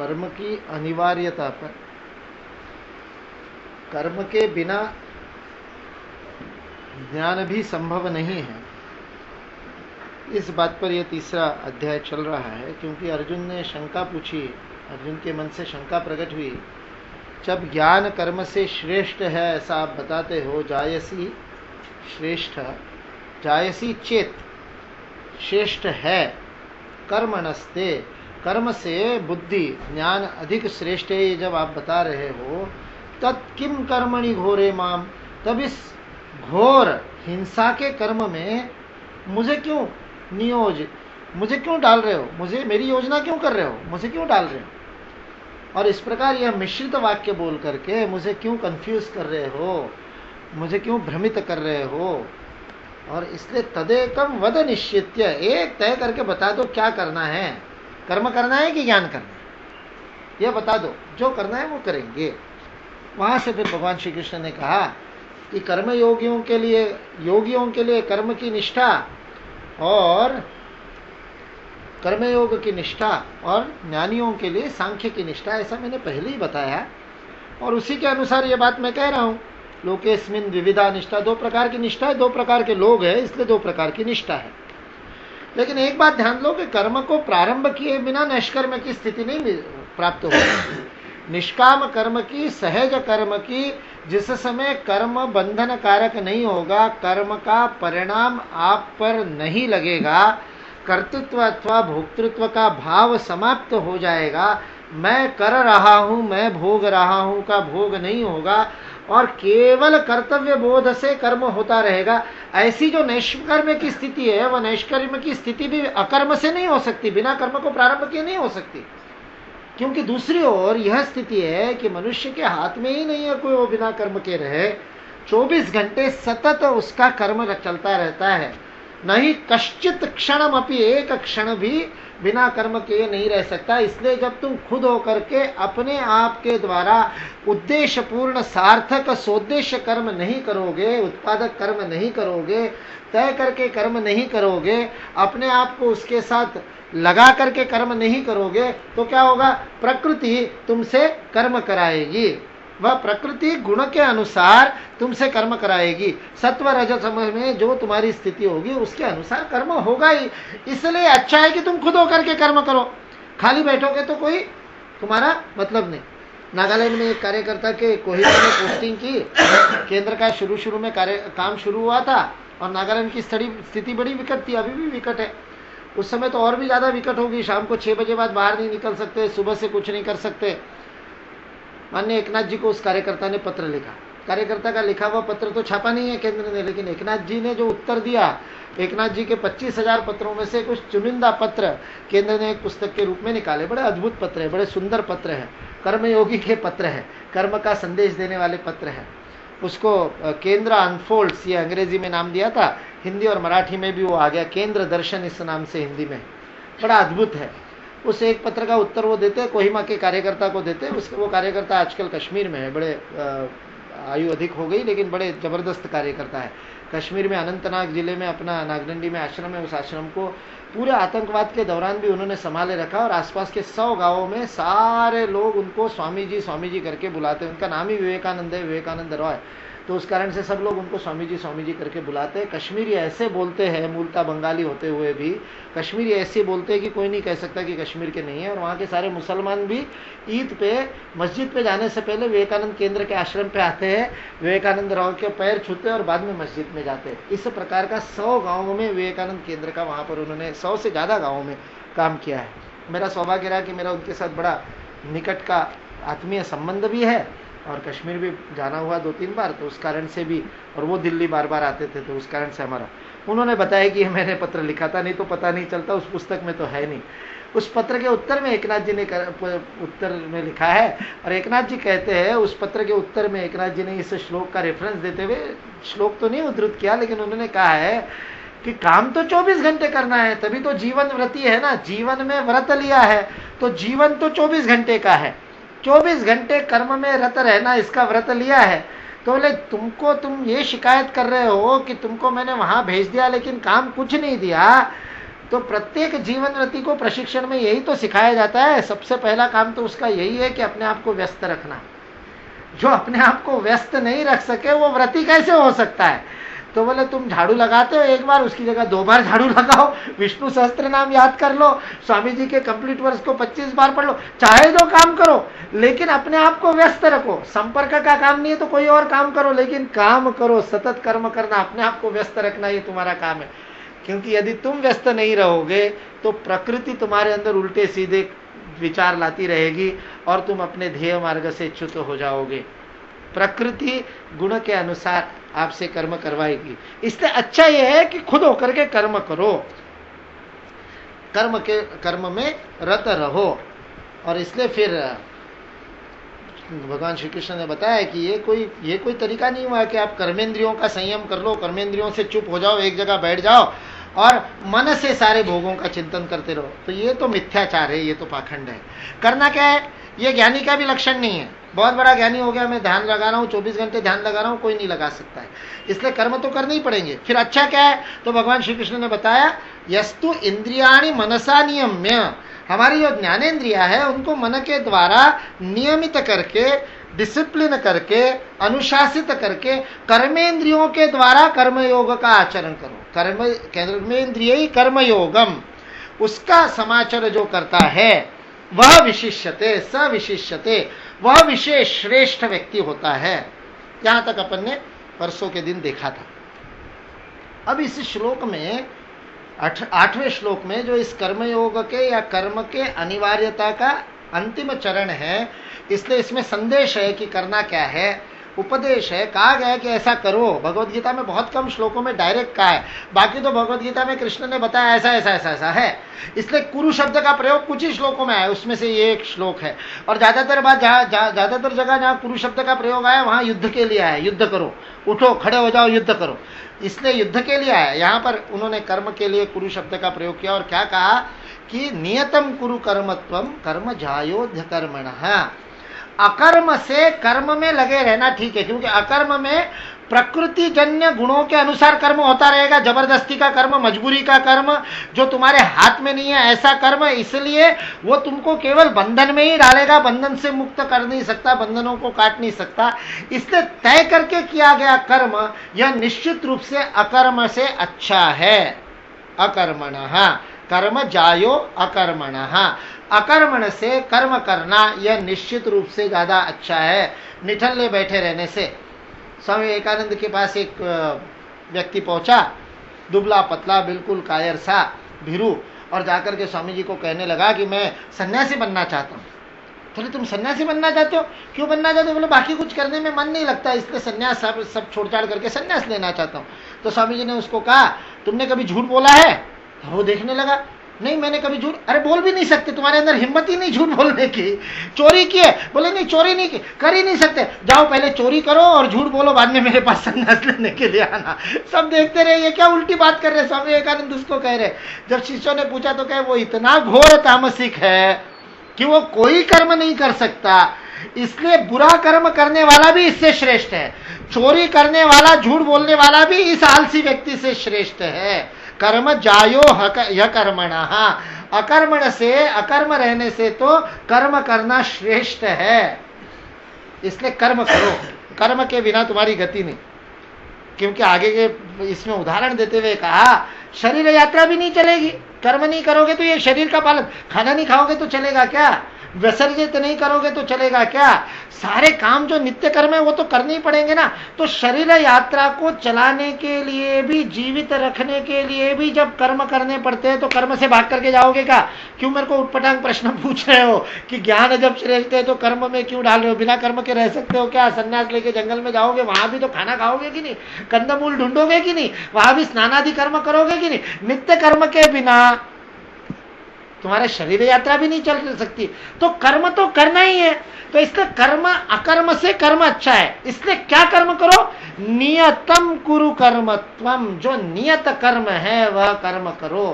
कर्म की अनिवार्यता पर, कर्म के बिना ज्ञान भी संभव नहीं है, इस बात पर यह तीसरा अध्याय चल रहा है। क्योंकि अर्जुन ने शंका पूछी, अर्जुन के मन से शंका प्रकट हुई, जब ज्ञान कर्म से श्रेष्ठ है ऐसा आप बताते हो, जायसी श्रेष्ठ, जायसी चेत श्रेष्ठ है, कर्मणस्ते कर्म से बुद्धि ज्ञान अधिक श्रेष्ठ है, ये जब आप बता रहे हो, तत्किम कर्मणि घोरे माम, तब इस घोर हिंसा के कर्म में मुझे क्यों मुझे क्यों डाल रहे हो, मुझे मेरी योजना क्यों कर रहे हो, मुझे क्यों डाल रहे हो, और इस प्रकार यह मिश्रित वाक्य बोल करके मुझे क्यों कंफ्यूज कर रहे हो, मुझे क्यों भ्रमित कर रहे हो। और इसलिए तदेकम वद निश्चित्य, एक तय करके बता दो क्या करना है, कर्म करना है कि ज्ञान करना है, यह बता दो, जो करना है वो करेंगे। वहां से फिर भगवान श्री कृष्ण ने कहा कि कर्म योगियों के लिए कर्म की निष्ठा और कर्मयोग की निष्ठा, और ज्ञानियों के लिए सांख्य की निष्ठा, ऐसा मैंने पहले ही बताया, और उसी के अनुसार ये बात मैं कह रहा हूं। लोकेस्मिन विविधा निष्ठा, दो प्रकार की निष्ठा है, दो प्रकार के लोग हैं, इसलिए दो प्रकार की निष्ठा है। लेकिन एक बात ध्यान लो कि कर्म को प्रारंभ किए बिना निष्कर्म की स्थिति नहीं प्राप्त होगी। निष्काम कर्म की, सहज कर्म की, जिस समय कर्म बंधन कारक नहीं होगा, कर्म का परिणाम आप पर नहीं लगेगा, कर्तृत्व अथवा भोक्तृत्व का भाव समाप्त हो जाएगा, मैं कर रहा हूं, मैं भोग रहा हूं का भोग नहीं होगा, और केवल कर्तव्य बोध से कर्म होता रहेगा। ऐसी जो नैष्कर्म की स्थिति है, वह नैष्कर्म की स्थिति भी अकर्म से नहीं हो सकती, बिना कर्म को प्रारंभ किए नहीं हो सकती। क्योंकि दूसरी ओर यह स्थिति है कि मनुष्य के हाथ में ही नहीं है कोई वो बिना कर्म के रहे, 24 घंटे सतत उसका कर्म चलता रहता है, नहीं कश्चित क्षणम अपि, एक क्षण भी बिना कर्म के नहीं रह सकता। इसलिए जब तुम खुद होकर के अपने आप के द्वारा उद्देश्य पूर्ण सार्थक सोद्देश्य कर्म नहीं करोगे, उत्पादक कर्म नहीं करोगे, तय करके कर्म नहीं करोगे, अपने आप को उसके साथ लगा करके कर्म नहीं करोगे, तो क्या होगा, प्रकृति तुमसे कर्म कराएगी, वह प्रकृति गुण के अनुसार तुमसे कर्म कराएगी। सत्व रजस में जो तुम्हारी स्थिति होगी उसके अनुसार कर्म होगा ही। इसलिए अच्छा है कि तुम खुद होकर के कर्म करो, खाली बैठोगे तो कोई तुम्हारा मतलब नहीं। नागालैंड में एक कार्यकर्ता के कोहिमा में पोस्टिंग की, केंद्र का शुरू में काम शुरू हुआ था, और नागालैंड की स्थिति बड़ी विकट थी, अभी भी विकट है, उस समय तो और भी ज्यादा विकट होगी। शाम को 6 बजे बाद बाहर नहीं निकल सकते, सुबह से कुछ नहीं कर सकते। माननीय एकनाथ जी को उस कार्यकर्ता ने पत्र लिखा, कार्यकर्ता का लिखा हुआ पत्र तो छापा नहीं है केंद्र ने, लेकिन एकनाथ जी ने जो उत्तर दिया, एकनाथ जी के 25,000 पत्रों में से कुछ चुनिंदा पत्र केंद्र ने एक पुस्तक के रूप में निकाले। बड़े अद्भुत पत्र है, बड़े सुंदर पत्र है, कर्मयोगी के पत्र है, कर्म का संदेश देने वाले पत्र है। उसको केंद्र अनफोल्ड्स, ये अंग्रेजी में नाम दिया था, हिंदी और मराठी में भी वो आ गया, केंद्र दर्शन इस नाम से हिंदी में, बड़ा अद्भुत है। उस एक पत्र का उत्तर वो देते, कोहिमा के कार्यकर्ता को देते। वो कार्यकर्ता आजकल कश्मीर में है, बड़े आयु अधिक हो गई, लेकिन बड़े जबरदस्त कार्यकर्ता है। कश्मीर में अनंतनाग जिले में अपना नागडंडी में आश्रम है, उस आश्रम को पूरे आतंकवाद के दौरान भी उन्होंने संभाले रखा, और आसपास के 100 गांवों में सारे लोग उनको स्वामी जी करके बुलाते हैं। उनका नाम ही विवेकानंद है, विवेकानंद रॉय, तो उस कारण से सब लोग उनको स्वामी जी करके बुलाते हैं। कश्मीरी ऐसे बोलते हैं, मूलतः बंगाली होते हुए भी कश्मीरी ऐसे बोलते हैं कि कोई नहीं कह सकता कि कश्मीर के नहीं है। और वहाँ के सारे मुसलमान भी ईद पे मस्जिद पे जाने से पहले विवेकानंद केंद्र के आश्रम पे आते हैं, विवेकानंद राव के पैर छूते हैं और बाद में मस्जिद में जाते हैं। इस प्रकार का 100 गाँवों में विवेकानंद केंद्र का वहाँ पर उन्होंने 100 से ज़्यादा गाँवों में काम किया है। मेरा सौभाग्य रहा कि मेरा उनके साथ बड़ा निकट का आत्मीय संबंध भी है, और कश्मीर भी जाना हुआ 2-3 बार, तो उस कारण से भी, और वो दिल्ली बार बार आते थे, तो उस कारण से हमारा, उन्होंने बताया कि मैंने पत्र लिखा था, नहीं तो पता नहीं चलता, उस पुस्तक में तो है नहीं। उस पत्र के उत्तर में एकनाथ जी ने उत्तर में लिखा है, और एकनाथ जी कहते हैं उस पत्र के उत्तर में एकनाथ जी ने इस श्लोक का रेफरेंस देते हुए, श्लोक तो नहीं उद्धृत किया, लेकिन उन्होंने कहा है कि काम तो 24 घंटे करना है, तभी तो जीवन व्रती है ना, जीवन में व्रत लिया है तो जीवन तो 24 घंटे का है, 24 घंटे कर्म में रत रहना, इसका व्रत लिया है। तो बोले तुम ये शिकायत कर रहे हो कि तुमको मैंने वहां भेज दिया लेकिन काम कुछ नहीं दिया, तो प्रत्येक जीवन रति को प्रशिक्षण में यही तो सिखाया जाता है। सबसे पहला काम तो उसका यही है कि अपने आप को व्यस्त रखना। जो अपने आप को व्यस्त नहीं रख सके वो व्रती कैसे हो सकता है? तो बोले तुम झाड़ू लगाते हो, एक बार उसकी जगह 2 बार झाड़ू लगाओ, विष्णु सहस्त्र नाम याद कर लो, स्वामी जी के कंप्लीट वर्ष को 25 बार पढ़ लो, चाहे जो काम करो, लेकिन अपने आप को व्यस्त रखो। संपर्क का काम नहीं है तो कोई और काम करो, लेकिन काम करो, सतत कर्म करना, अपने आप को व्यस्त रखना, ये तुम्हारा काम है। क्योंकि यदि तुम व्यस्त नहीं रहोगे तो प्रकृति तुम्हारे अंदर उल्टे सीधे विचार लाती रहेगी और तुम अपने ध्येय मार्ग से च्युत हो जाओगे। प्रकृति गुण के अनुसार आपसे कर्म करवाएगी। इसलिए अच्छा यह है कि खुद होकर के कर्म करो, कर्म में रत रहो। और इसलिए फिर भगवान श्री कृष्ण ने बताया कि ये कोई तरीका नहीं हुआ कि आप कर्मेंद्रियों का संयम कर लो, कर्मेंद्रियों से चुप हो जाओ, एक जगह बैठ जाओ और मन से सारे भोगों का चिंतन करते रहो। तो ये तो मिथ्याचार है, ये तो पाखंड है। करना क्या है? ये ज्ञानी का भी लक्षण नहीं है। बहुत बड़ा ज्ञानी हो गया, मैं ध्यान लगा रहा हूँ, 24 घंटे ध्यान लगा रहा हूँ, कोई नहीं लगा सकता है। इसलिए कर्म तो करने ही पड़ेंगे। फिर अच्छा क्या है? तो भगवान श्री कृष्ण ने बताया यस्तु इंद्रियाणि मनसा नियम्य, हमारी जो ज्ञानेन्द्रिया है उनको मन के द्वारा नियमित करके, डिसिप्लिन करके, अनुशासित करके, कर्मेंद्रियों के द्वारा कर्मयोग का आचरण करो। कर्मेंद्रिय कर्मयोगम, उसका समाचार जो करता है वह विशिष्यते, सविशिष्यते, वह विशेष श्रेष्ठ व्यक्ति होता है। यहां तक अपन ने परसों के दिन देखा था। अब इस श्लोक में 8वें श्लोक में जो इस कर्मयोग के या कर्म के अनिवार्यता का अंतिम चरण है, इसलिए इसमें संदेश है कि करना क्या है, उपदेश है। कहा गया है कि ऐसा करो। भगवत गीता में बहुत कम श्लोकों में डायरेक्ट कहा है, बाकी तो भगवत गीता में कृष्ण ने बताया ऐसा ऐसा ऐसा ऐसा है। इसलिए कुरु शब्द का प्रयोग कुछ ही श्लोकों में आया, उसमें से ये एक श्लोक है। और ज्यादातर जगह जहां कुरु शब्द का प्रयोग आया वहां युद्ध के लिए आया, युद्ध करो, उठो, खड़े हो जाओ, युद्ध करो, इसलिए युद्ध के लिए आया। यहां पर उन्होंने कर्म के लिए कुरु शब्द का प्रयोग किया और क्या कहा कि नियतम कुरु कर्मत्वम कर्म जायोध्य कर्मणः। अकर्म से कर्म में लगे रहना ठीक है, क्योंकि अकर्म में प्रकृति जन्य गुणों के अनुसार कर्म होता रहेगा। जबरदस्ती का कर्म, मजबूरी का कर्म, जो तुम्हारे हाथ में नहीं है ऐसा कर्म, इसलिए वो तुमको केवल बंधन में ही डालेगा, बंधन से मुक्त कर नहीं सकता, बंधनों को काट नहीं सकता। इसलिए तय करके किया गया कर्म यह निश्चित रूप से अकर्म से अच्छा है। अकर्मणः कर्म जायो अकर्मणः, अकर्मण से कर्म करना यह निश्चित रूप से ज्यादा अच्छा है निठल्ले बैठे रहने से। स्वामी विवेकानंद के पास एक व्यक्ति पहुंचा, दुबला पतला, बिल्कुल कायर सा, भीरू, और जाकर के स्वामी जी को कहने लगा कि मैं सन्यासी बनना चाहता हूँ। बोले तुम सन्यासी बनना चाहते हो? क्यों बनना चाहते हो? बोले बाकी कुछ करने में मन नहीं लगता, इसलिए सन्यास सब छोड़ छाड़ करके सन्यास लेना चाहता हूँ। तो स्वामी जी ने उसको कहा तुमने कभी झूठ बोला है? वो देखने लगा, नहीं मैंने कभी झूठ, अरे बोल भी नहीं सकते, तुम्हारे अंदर हिम्मत ही नहीं झूठ बोलने की। चोरी की है? बोले नहीं चोरी नहीं की, कर ही नहीं सकते। जाओ पहले चोरी करो और झूठ बोलो, बाद में मेरे पास संन्यास लेने के लिए आना। सब देखते रहे ये क्या उल्टी बात कर रहे। स्वामी विवेकानंद उसको कह रहे, जब शिष्यों ने पूछा तो कहे वो इतना घोर तामसिक है कि वो कोई कर्म नहीं कर सकता, इसलिए बुरा कर्म करने वाला भी इससे श्रेष्ठ है, चोरी करने वाला, झूठ बोलने वाला भी इस आलसी व्यक्ति से श्रेष्ठ है। कर्म जायो यह कर्मणः, अकर्मण से, अकर्म रहने से तो कर्म करना श्रेष्ठ है। इसलिए कर्म करो, कर्म के बिना तुम्हारी गति नहीं। क्योंकि आगे के इसमें उदाहरण देते हुए कहा शरीर यात्रा भी नहीं चलेगी, कर्म नहीं करोगे तो ये शरीर का पालन, खाना नहीं खाओगे तो चलेगा क्या, विसर्जित नहीं करोगे तो चलेगा क्या, सारे काम जो नित्य कर्म है वो तो करने ही पड़ेंगे ना। तो शरीर यात्रा को चलाने के लिए भी, जीवित रखने के लिए भी जब कर्म करने पड़ते हैं तो कर्म से भाग करके जाओगे क्या? क्यों मेरे को उटपटांग प्रश्न पूछ रहे हो कि ज्ञान जब श्रेष्ठ है तो कर्म में क्यों डाल रहे हो? बिना कर्म के रह सकते हो क्या? सन्यास लेके जंगल में जाओगे, वहां भी तो खाना खाओगे कि नहीं, कंदमूल ढूंढोगे कि नहीं, वहां भी स्नानादि कर्म करोगे कि नहीं? नित्य कर्म के बिना तुम्हारे शरीर यात्रा भी नहीं चल सकती, तो कर्म तो करना ही है। तो इसलिए कर्म, अकर्म से कर्म अच्छा है। इसलिए क्या कर्म करो? नियतम कुरु कर्मत्वम, जो नियत कर्म है वह कर्म करो,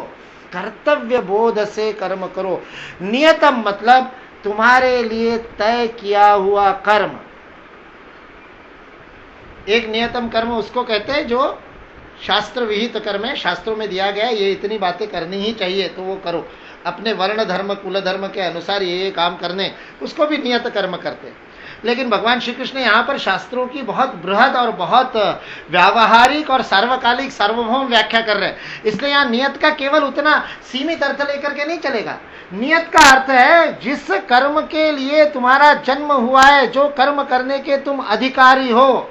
कर्तव्य बोध से कर्म करो। नियतम मतलब तुम्हारे लिए तय किया हुआ कर्म। एक नियतम कर्म उसको कहते हैं जो शास्त्र विहित कर्म है, शास्त्रों में दिया गया ये इतनी बातें करनी ही चाहिए तो वो करो, अपने वर्ण धर्म कुल धर्म के अनुसार ये काम करने, उसको भी नियत कर्म करते। लेकिन भगवान श्री कृष्ण यहाँ पर शास्त्रों की बहुत बृहद और बहुत व्यावहारिक और सार्वकालिक सार्वभौम व्याख्या कर रहे हैं। इसलिए यहाँ नियत का केवल उतना सीमित अर्थ लेकर के नहीं चलेगा। नियत का अर्थ है जिस कर्म के लिए तुम्हारा जन्म हुआ है, जो कर्म करने के तुम अधिकारी हो,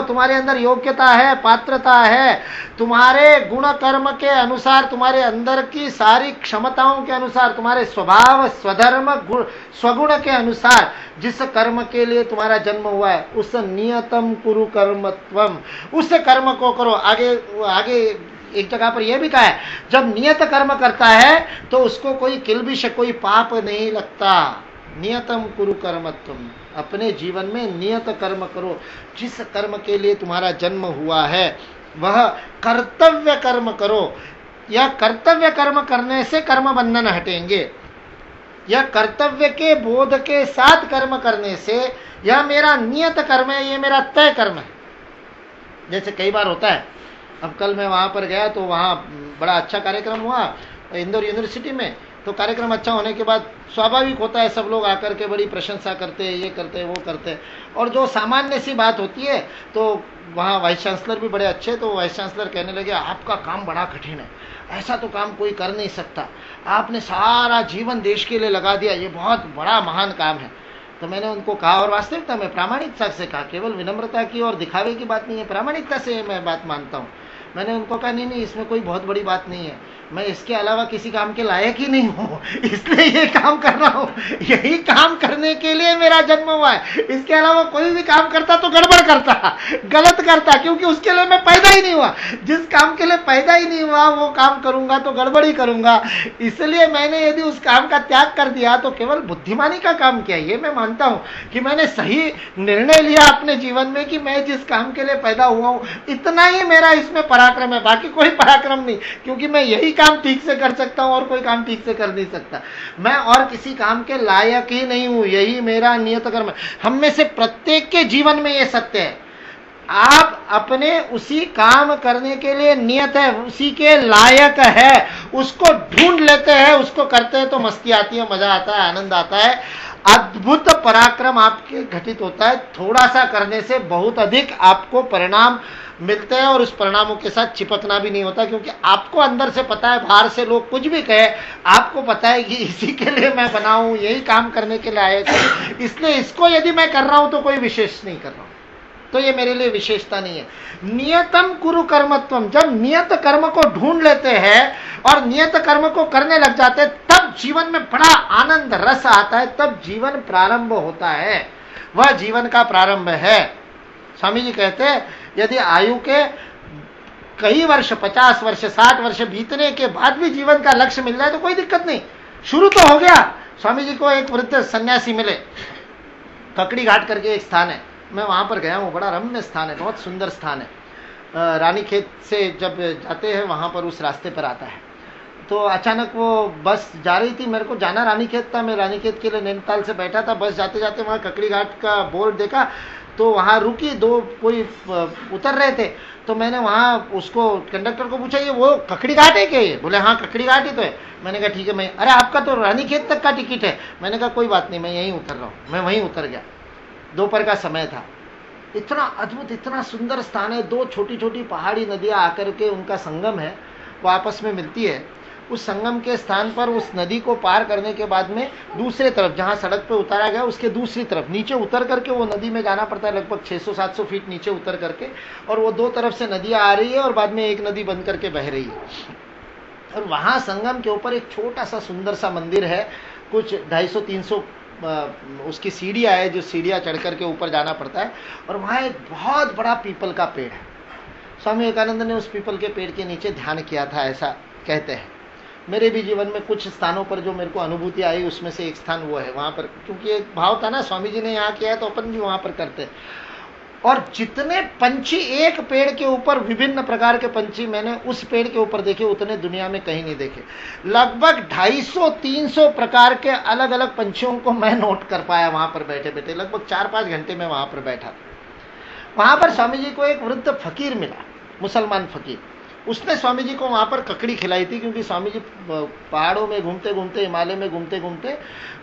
तुम्हारे अंदर योग्यता है, पात्रता है, तुम्हारे गुण कर्म के अनुसार, तुम्हारे अंदर की सारी क्षमताओं के अनुसार, तुम्हारे स्वभाव स्वधर्म स्वगुण के अनुसार जिस कर्म के लिए तुम्हारा जन्म हुआ है, उस नियतम कुरु कर्मत्वम, उस कर्म को करो। आगे एक जगह पर यह भी कहा है, जब नियत कर्म करता है तो उसको कोई किल्बिश, कोई पाप नहीं लगता। नियतम कुरु कर्मत्वम, अपने जीवन में नियत कर्म करो। जिस कर्म के लिए तुम्हारा जन्म हुआ है वह कर्तव्य कर्म करो। यह कर्तव्य कर्म करने से कर्म बंधन हटेंगे। यह कर्तव्य के बोध के साथ कर्म करने से, यह मेरा नियत कर्म है, यह मेरा तय कर्म है। जैसे कई बार होता है, अब कल मैं वहां पर गया तो वहां बड़ा अच्छा कार्यक्रम हुआ इंदौर यूनिवर्सिटी में। तो कार्यक्रम अच्छा होने के बाद स्वाभाविक होता है, सब लोग आकर के बड़ी प्रशंसा करते हैं, ये करते हैं वो करते हैं। और जो सामान्य सी बात होती है, तो वहाँ वाइस चांसलर भी बड़े अच्छे, तो वाइस चांसलर कहने लगे आपका काम बड़ा कठिन है, ऐसा तो काम कोई कर नहीं सकता, आपने सारा जीवन देश के लिए लगा दिया, ये बहुत बड़ा महान काम है। तो मैंने उनको कहा, और वास्तविकता में प्रामाणिकता से कहा, केवल विनम्रता की और दिखावे की बात नहीं है, प्रामाणिकता से मैं बात मानता हूँ। मैंने उनको कहा नहीं, इसमें कोई बहुत बड़ी बात नहीं है, मैं इसके अलावा किसी काम के लायक ही नहीं हूँ, इसलिए ये काम कर रहा हूँ। यही काम करने के लिए मेरा जन्म हुआ है, इसके अलावा कोई भी काम करता तो गड़बड़ करता, गलत करता, क्योंकि उसके लिए मैं पैदा ही नहीं हुआ। जिस काम के लिए पैदा ही नहीं हुआ वो काम करूंगा तो गड़बड़ ही करूंगा। इसलिए मैंने यदि उस काम का त्याग कर दिया तो केवल बुद्धिमानी का काम किया। ये मैं मानता हूँ कि मैंने सही निर्णय लिया अपने जीवन में कि मैं जिस काम के लिए पैदा हुआ हूँ, इतना ही मेरा इसमें पराक्रम है, बाकी कोई पराक्रम नहीं, क्योंकि मैं यही काम ठीक से कर सकता हूं और कोई काम ठीक से कर नहीं सकता। मैं और किसी काम के लायक ही नहीं हूं, यही मेरा नियत कर्म है। हम में से प्रत्येक के जीवन में यह सत्य है। आप अपने उसी काम करने के लिए नियत है, उसी के लायक है, उसको ढूंढ लेते हैं, उसको करते हैं तो मस्ती आती है, मजा आता है, आनंद आता है, अद्भुत पराक्रम आपके घटित होता है। थोड़ा सा करने से बहुत अधिक आपको परिणाम मिलते हैं, और उस परिणामों के साथ चिपकना भी नहीं होता, क्योंकि आपको अंदर से पता है, बाहर से लोग कुछ भी कहे, आपको पता है कि इसी के लिए मैं बना हूं, यही काम करने के लिए आए थे, इसलिए इसको यदि मैं कर रहा हूं तो कोई विशेष नहीं कर रहा हूं, तो ये मेरे लिए विशेषता नहीं है। नियतम कुरु कर्मत्वम, जब नियत कर्म को ढूंढ लेते हैं और नियत कर्म को करने लग जाते हैं, तब जीवन में बड़ा आनंद रस आता है, तब जीवन प्रारंभ होता है। वह जीवन का प्रारंभ है। स्वामी जी कहते हैं, यदि आयु के कई वर्ष, 50 वर्ष 60 वर्ष बीतने के बाद भी जीवन का लक्ष्य मिल जाए तो कोई दिक्कत नहीं, शुरू तो हो गया। स्वामी जी को एक वृद्ध सन्यासी मिले, ककड़ी घाट करके एक स्थान है, मैं वहां पर गया हूँ, बड़ा रम्य स्थान है, बहुत सुंदर स्थान है। रानीखेत से जब जाते हैं वहां पर उस रास्ते पर आता है, तो अचानक वो बस जा रही थी, मेरे को जाना रानीखेत था, मैं रानीखेत के लिए नैनीताल से बैठा था, बस जाते जाते वहाँ ककड़ी घाट का बोर्ड देखा, तो वहाँ रुकी, दो कोई उतर रहे थे, तो मैंने वहाँ उसको कंडक्टर को पूछा, ये वो ककड़ी घाट है क्या? ये बोले हाँ ककड़ी घाट ही तो है। मैंने कहा ठीक है, मैं, अरे आपका तो रानीखेत तक का टिकट है। मैंने कहा कोई बात नहीं, मैं यहीं उतर रहा हूँ। मैं वहीं उतर गया, दोपहर का समय था। इतना अद्भुत, इतना सुंदर स्थान है, दो छोटी छोटी पहाड़ी नदियां आकर के उनका संगम है, वो आपस में मिलती है। उस संगम के स्थान पर उस नदी को पार करने के बाद में दूसरे तरफ, जहां सड़क पे उतारा गया उसके दूसरी तरफ नीचे उतर करके वो नदी में जाना पड़ता है, लगभग 600-700 फीट नीचे उतर करके, और वो दो तरफ से नदियां आ रही है और बाद में एक नदी बन करके बह रही है। और वहां संगम के ऊपर एक छोटा सा सुंदर सा मंदिर है, कुछ 250-300 उसकी सीढ़ियां है, जो सीढ़ियां चढ़ करके ऊपर जाना पड़ता है, और वहां एक बहुत बड़ा पीपल का पेड़ है। स्वामी विवेकानंद ने उस पीपल के पेड़ के नीचे ध्यान किया था, ऐसा कहते हैं। मेरे भी जीवन में कुछ स्थानों पर जो मेरे को अनुभूति आई, उसमें से एक स्थान वो है। वहां पर क्योंकि एक भाव था ना, स्वामी जी ने यहाँ किया है तो अपन भी वहां पर करते हैं। और जितने पंछी एक पेड़ के ऊपर, विभिन्न प्रकार के पंछी मैंने उस पेड़ के ऊपर देखे, उतने दुनिया में कहीं नहीं देखे। लगभग 250-300 प्रकार के अलग अलग पंछियों को मैं नोट कर पाया वहां पर बैठे बैठे। लगभग 4-5 घंटे में वहां पर बैठा। वहां पर स्वामी जी को एक वृद्ध फकीर मिला, मुसलमान फकीर। उसने स्वामी जी को वहां पर ककड़ी खिलाई थी, क्योंकि स्वामी जी पहाड़ों में घूमते घूमते, हिमालय में घूमते घूमते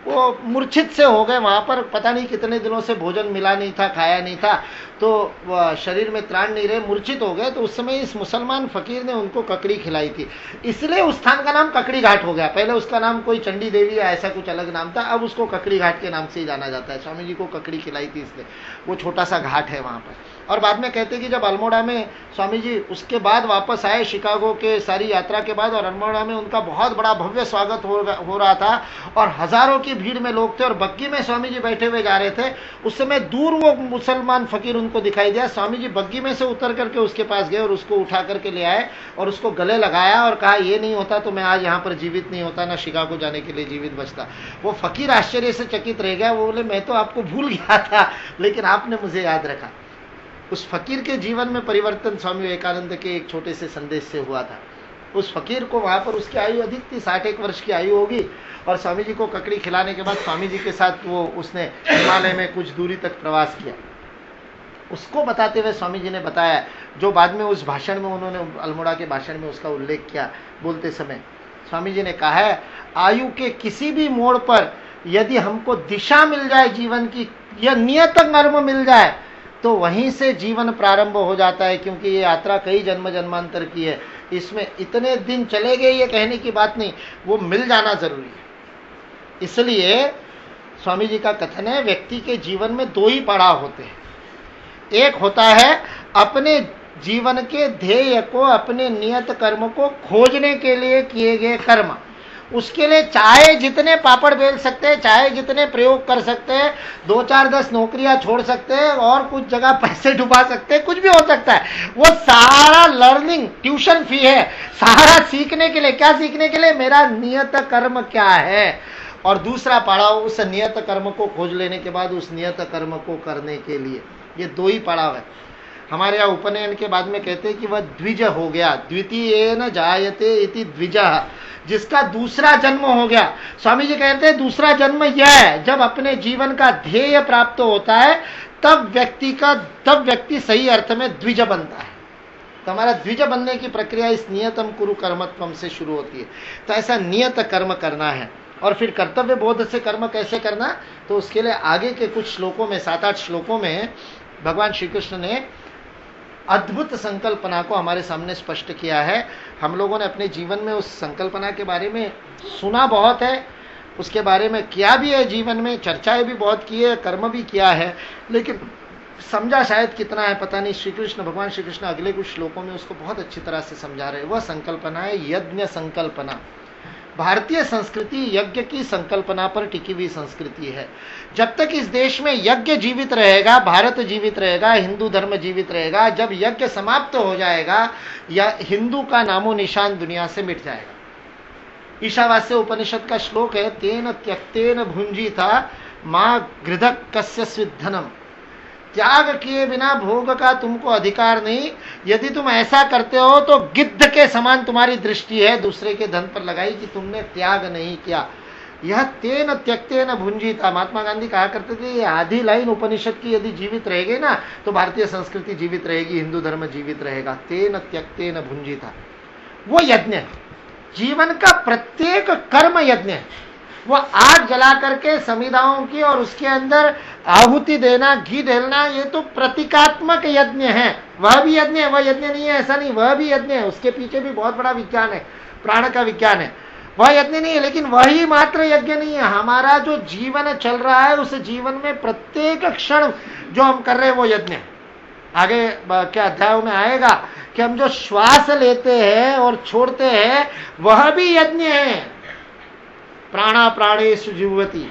वो मूर्छित से हो गए। वहां पर पता नहीं कितने दिनों से भोजन मिला नहीं था, खाया नहीं था, तो शरीर में त्राण नहीं रहे, मूर्छित हो गए। तो उस समय इस मुसलमान फकीर ने उनको ककड़ी खिलाई थी, इसलिए उस स्थान का नाम ककड़ी घाट हो गया। पहले उसका नाम कोई चंडी देवी या ऐसा कुछ अलग नाम था, अब उसको ककड़ी घाट के नाम से ही जाना जाता है। स्वामी जी को ककड़ी खिलाई थी इसलिए, वो छोटा सा घाट है वहां पर। और बाद में कहते कि जब अल्मोड़ा में स्वामी जी उसके बाद वापस आए, शिकागो के सारी यात्रा के बाद, और अल्मोड़ा में उनका बहुत बड़ा भव्य स्वागत हो रहा था, और हजारों की भीड़ में लोग थे, और बग्गी में स्वामी जी बैठे हुए जा रहे थे। उस समय दूर वो मुसलमान फकीर उनको दिखाई दिया। स्वामी जी बग्गी में से उतर करके उसके पास गए और उसको उठा करके ले आए और उसको गले लगाया और कहा, ये नहीं होता तो मैं आज यहाँ पर जीवित नहीं होता, ना शिकागो जाने के लिए जीवित बचता। वो फकीर आश्चर्य से चकित रह गया। वो बोले, मैं तो आपको भूल गया था, लेकिन आपने मुझे याद रखा। उस फकीर के जीवन में परिवर्तन स्वामी विवेकानंद के एक छोटे से संदेश से हुआ था। उस फकीर को वहां पर, उसकी आयु अधिक थी, 61 वर्ष की आयु होगी, और स्वामी जी को ककड़ी खिलाने के बाद स्वामी जी के साथ वो उसने हिमालय में कुछ दूरी तक प्रवास किया। उसको बताते हुए स्वामी जी ने बताया, जो बाद में उस भाषण में उन्होंने, अल्मोड़ा के भाषण में उसका उल्लेख किया बोलते समय। स्वामी जी ने कहा है, आयु के किसी भी मोड़ पर यदि हमको दिशा मिल जाए जीवन की, या नियत कर्म मिल जाए, तो वहीं से जीवन प्रारंभ हो जाता है। क्योंकि ये यात्रा कई जन्म जन्मांतर की है, इसमें इतने दिन चले गए ये कहने की बात नहीं, वो मिल जाना जरूरी है। इसलिए स्वामी जी का कथन है, व्यक्ति के जीवन में दो ही पड़ाव होते हैं। एक होता है अपने जीवन के ध्येय को, अपने नियत कर्म को खोजने के लिए किए गए कर्म। उसके लिए चाहे जितने पापड़ बेल सकते हैं, चाहे जितने प्रयोग कर सकते हैं, 2 4 10 नौकरियां छोड़ सकते हैं, और कुछ जगह पैसे डुबा सकते हैं, कुछ भी हो सकता है। वो सारा लर्निंग, ट्यूशन फी है, सारा सीखने के लिए। क्या सीखने के लिए? मेरा नियत कर्म क्या है। और दूसरा पड़ाव उस नियत कर्म को खोज लेने के बाद उस नियत कर्म को करने के लिए। ये दो ही पड़ाव है। हमारे यहाँ उपनयन के बाद में कहते हैं कि वह द्विज हो गया, द्वितीयेन जायते इति द्विजः, जिसका दूसरा जन्म हो गया। स्वामी जी कहते हैं दूसरा जन्म यह है, जब अपने जीवन का ध्येय प्राप्त होता है, तब व्यक्ति सही अर्थ में द्विज बनता है। तो हमारा द्विज बनने की प्रक्रिया इस नियतम कुरु कर्मत्वम से शुरू होती है। तो ऐसा नियत कर्म करना है। और फिर कर्तव्य बोध से कर्म कैसे करना, तो उसके लिए आगे के कुछ श्लोकों में, 7-8 श्लोकों में भगवान श्री कृष्ण ने अद्भुत संकल्पना को हमारे सामने स्पष्ट किया है। हम लोगों ने अपने जीवन में उस संकल्पना के बारे में सुना बहुत है, उसके बारे में किया भी है, जीवन में चर्चाएं भी बहुत की है, कर्म भी किया है, लेकिन समझा शायद कितना है पता नहीं। श्री कृष्ण, भगवान श्री कृष्ण अगले कुछ श्लोकों में उसको बहुत अच्छी तरह से समझा रहे हैं। वह संकल्पना है यज्ञ संकल्पना। भारतीय संस्कृति यज्ञ की संकल्पना पर टिकी हुई संस्कृति है। जब तक इस देश में यज्ञ जीवित रहेगा, भारत जीवित रहेगा, हिंदू धर्म जीवित रहेगा। जब यज्ञ समाप्त हो जाएगा, या हिंदू का नामो निशान दुनिया से मिट जाएगा। ईशावास्य उपनिषद का श्लोक है, तेन त्यक्तेन भुंजी था मां गृधक कस्य स्विद्धनम। त्याग किए बिना भोग का तुमको अधिकार नहीं। यदि तुम ऐसा करते हो तो गिद्ध के समान तुम्हारी दृष्टि है दूसरे के धन पर लगाई कि तुमने त्याग नहीं किया। यह तेन त्यक्तेन भुंजीता। महात्मा गांधी कहा करते थे, ये आधी लाइन उपनिषद की यदि जीवित रहेगी ना, तो भारतीय संस्कृति जीवित रहेगी, हिंदू धर्म जीवित रहेगा। तेन त्यक्तेन भुंजीता, वो यज्ञ, जीवन का प्रत्येक कर्म यज्ञ है। वो आग जला करके समिधाओं की और उसके अंदर आहुति देना, घी डालना, ये तो प्रतीकात्मक यज्ञ है। वह भी यज्ञ है, वह यज्ञ नहीं है ऐसा नहीं, वह भी यज्ञ है। उसके पीछे भी बहुत बड़ा विज्ञान है, प्राण का विज्ञान है। वह यज्ञ नहीं है, लेकिन वही मात्र यज्ञ नहीं है। हमारा जो जीवन चल रहा है, उस जीवन में प्रत्येक क्षण जो हम कर रहे हैं वो यज्ञ है। आगे क्या अध्यायों में आएगा कि हम जो श्वास लेते हैं और छोड़ते हैं वह भी यज्ञ है। प्राणा प्राणेषु जीवति,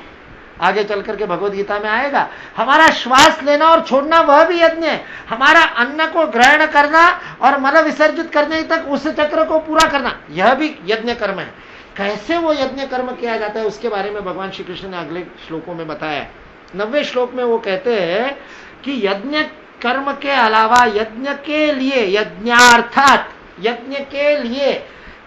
आगे चल करके भगवद गीता में आएगा। हमारा श्वास लेना और छोड़ना वह भी यज्ञ है। हमारा अन्न को ग्रहण करना और मल विसर्जित करने तक उस चक्र को पूरा करना, यह भी यज्ञ कर्म है। कैसे वो यज्ञ कर्म किया जाता है उसके बारे में भगवान श्री कृष्ण ने अगले श्लोकों में बताया। 90वें श्लोक में वो कहते हैं कि यज्ञ कर्म के अलावा, यज्ञ के लिए, यज्ञार्थात, यज्ञ के लिए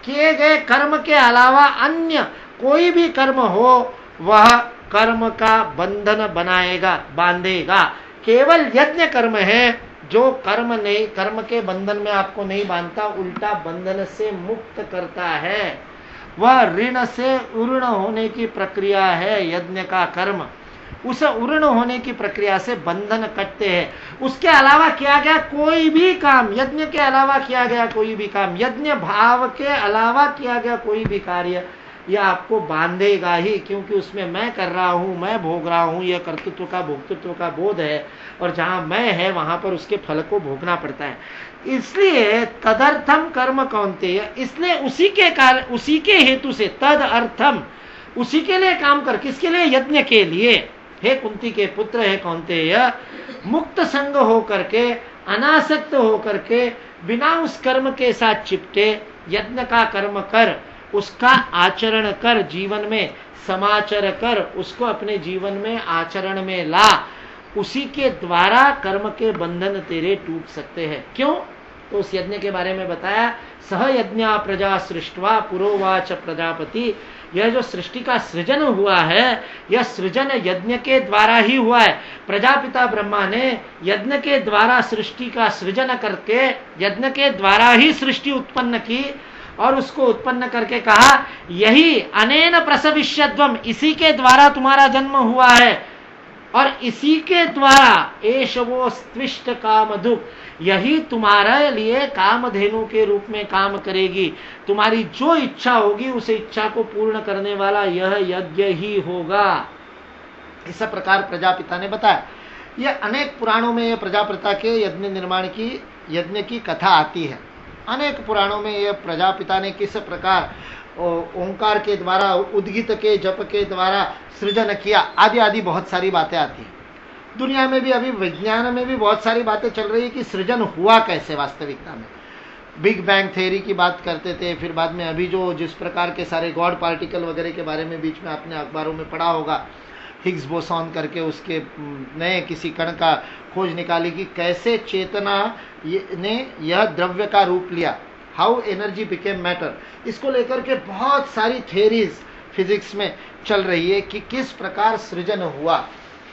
किए गए कर्म के अलावा अन्य कोई भी कर्म हो वह कर्म का बंधन बनाएगा, बांधेगा। केवल यज्ञ कर्म है जो कर्म के बंधन में आपको नहीं बांधता, उल्टा बंधन से मुक्त करता है। वह ऋण से उऋण होने की प्रक्रिया है यज्ञ का कर्म। उस उऋण होने की प्रक्रिया से बंधन कटते हैं। उसके अलावा किया गया कोई भी काम, यज्ञ के अलावा किया गया कोई भी काम, यज्ञ भाव के अलावा किया गया कोई भी कार्य, यह आपको बांधेगा ही, क्योंकि उसमें मैं कर रहा हूं, मैं भोग रहा हूं, यह कर्तृत्व का भोक्तृत्व का बोध है, और जहां मैं है वहां पर उसके फल को भोगना पड़ता है। इसलिए तदर्थम कर्म कौन्तेय, इसलिए उसी के हेतु से, तद अर्थम, उसी के लिए काम कर, किसके लिए? यज्ञ के लिए। हे कुंती के पुत्र, हे कौन्तेय, मुक्त संग होकर के, अनासक्त होकर के, बिना उस कर्म के साथ चिपटे यज्ञ का कर्म कर, उसका आचरण कर, जीवन में समाचर कर, उसको अपने जीवन में आचरण में ला। उसी के द्वारा कर्म के बंधन तेरे टूट सकते हैं। क्यों? तो उस यज्ञ के बारे में बताया, सह यज्ञा प्रजा सृष्टवा पुरोवाच प्रजापति। यह जो सृष्टि का सृजन हुआ है, यह सृजन यज्ञ के द्वारा ही हुआ है। प्रजापिता ब्रह्मा ने यज्ञ के द्वारा सृष्टि का सृजन करके, यज्ञ के द्वारा ही सृष्टि उत्पन्न की, और उसको उत्पन्न करके कहा, यही अनेन प्रसविष्यद्वम, इसी के द्वारा तुम्हारा जन्म हुआ है, और इसी के द्वारा एष वो स्त्विष्ट काम दुख, यही तुम्हारे लिए कामधेनु के रूप में काम करेगी। तुम्हारी जो इच्छा होगी उस इच्छा को पूर्ण करने वाला यह यज्ञ ही होगा। इस प्रकार प्रजापिता ने बताया। यह अनेक पुराणों में यह प्रजापिता के यज्ञ की कथा आती है। अनेक पुराणों में यह प्रजापिता ने किस प्रकार ओंकार के द्वारा, उद्गीत के जप के द्वारा सृजन किया, आदि आदि बहुत सारी बातें आती हैं। दुनिया में भी, अभी विज्ञान में भी बहुत सारी बातें चल रही है कि सृजन हुआ कैसे वास्तविकता में। बिग बैंग थ्योरी की बात करते थे, फिर बाद में अभी जो जिस प्रकार के सारे गॉड पार्टिकल वगैरह के बारे में बीच में आपने अखबारों में पढ़ा होगा, हिग्स बोसॉन करके उसके नए किसी कण का खोज निकाली कि कैसे चेतना ने यह द्रव्य का रूप लिया, हाउ एनर्जी बिकेम मैटर। इसको लेकर के बहुत सारी थ्योरीज फिजिक्स में चल रही है कि किस प्रकार सृजन हुआ।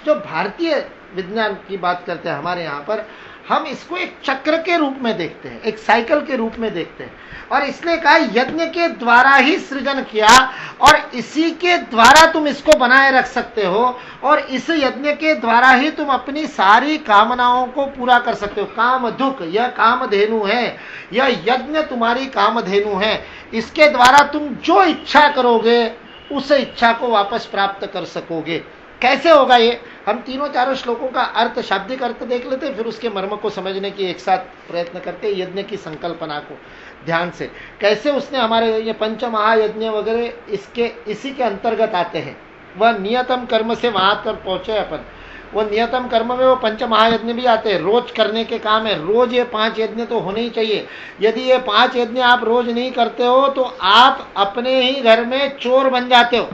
जो भारतीय विज्ञान की बात करते हैं हमारे यहाँ पर, हम इसको एक चक्र के रूप में देखते हैं, एक साइकिल के रूप में देखते हैं, और इसने कहा यज्ञ के द्वारा ही सृजन किया, और इसी के द्वारा तुम इसको बनाए रख सकते हो, और इस यज्ञ के द्वारा ही तुम अपनी सारी कामनाओं को पूरा कर सकते हो। काम दुख, यह कामधेनु है, यह यज्ञ तुम्हारी कामधेनु है। इसके द्वारा तुम जो इच्छा करोगे उस इच्छा को वापस प्राप्त कर सकोगे। कैसे होगा ये? हम तीनों चारों श्लोकों का अर्थ, शाब्दिक अर्थ देख लेते, फिर उसके मर्म को समझने की एक साथ प्रयत्न करते, यज्ञ की संकल्पना को ध्यान से। कैसे उसने हमारे ये पंच महायज्ञ वगैरह इसी के अंतर्गत आते हैं। वह नियतम कर्म से वहां तक पहुंचे अपन। वो नियतम कर्म में वो पंच महायज्ञ भी आते हैं, रोज करने के काम है। रोज ये 5 यज्ञ तो होने ही चाहिए। यदि ये 5 यज्ञ आप रोज नहीं करते हो तो आप अपने ही घर में चोर बन जाते हो।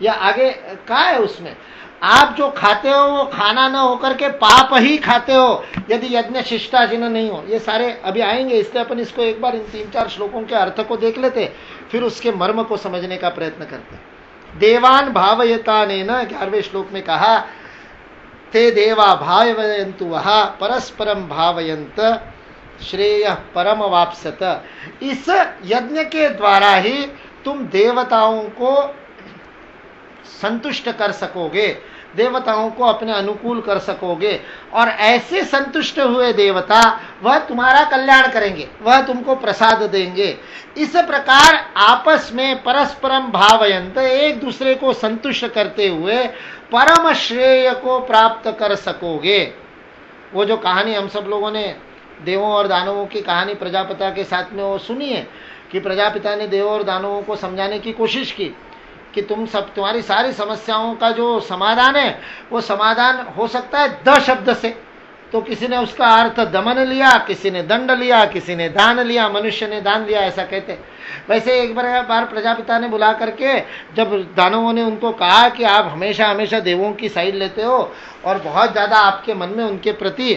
या आगे क्या है उसमें, आप जो खाते हो वो खाना न होकर के पाप ही खाते हो, यदि यज्ञ शिष्टाचिन्ह नहीं हो। ये सारे अभी आएंगे, इसलिए अपन इसको एक बार इन 3-4 श्लोकों के अर्थ को देख लेते, फिर उसके मर्म को समझने का प्रयत्न करते। देवान भावयता ने न 11वें श्लोक में कहा, ते देवा भावयन्तु वहा परस्परम भावयंत श्रेय परम वाप्सत। इस यज्ञ के द्वारा ही तुम देवताओं को संतुष्ट कर सकोगे, देवताओं को अपने अनुकूल कर सकोगे, और ऐसे संतुष्ट हुए देवता वह तुम्हारा कल्याण करेंगे, वह तुमको प्रसाद देंगे। इस प्रकार आपस में परस्परम भावयंत, एक दूसरे को संतुष्ट करते हुए परम श्रेय को प्राप्त कर सकोगे। वो जो कहानी हम सब लोगों ने देवों और दानवों की कहानी प्रजापिता के साथ में वो सुनी है, कि प्रजापिता ने देवों और दानवों को समझाने की कोशिश की कि तुम्हारी सारी समस्याओं का जो समाधान है वो समाधान हो सकता है 10 शब्द से। तो किसी ने उसका अर्थ दमन लिया, किसी ने दंड लिया, किसी ने दान लिया, मनुष्य ने दान लिया, ऐसा कहते। वैसे एक बार प्रजापिता ने बुला करके, जब दानवों ने उनको कहा कि आप हमेशा हमेशा देवों की साइड लेते हो और बहुत ज्यादा आपके मन में उनके प्रति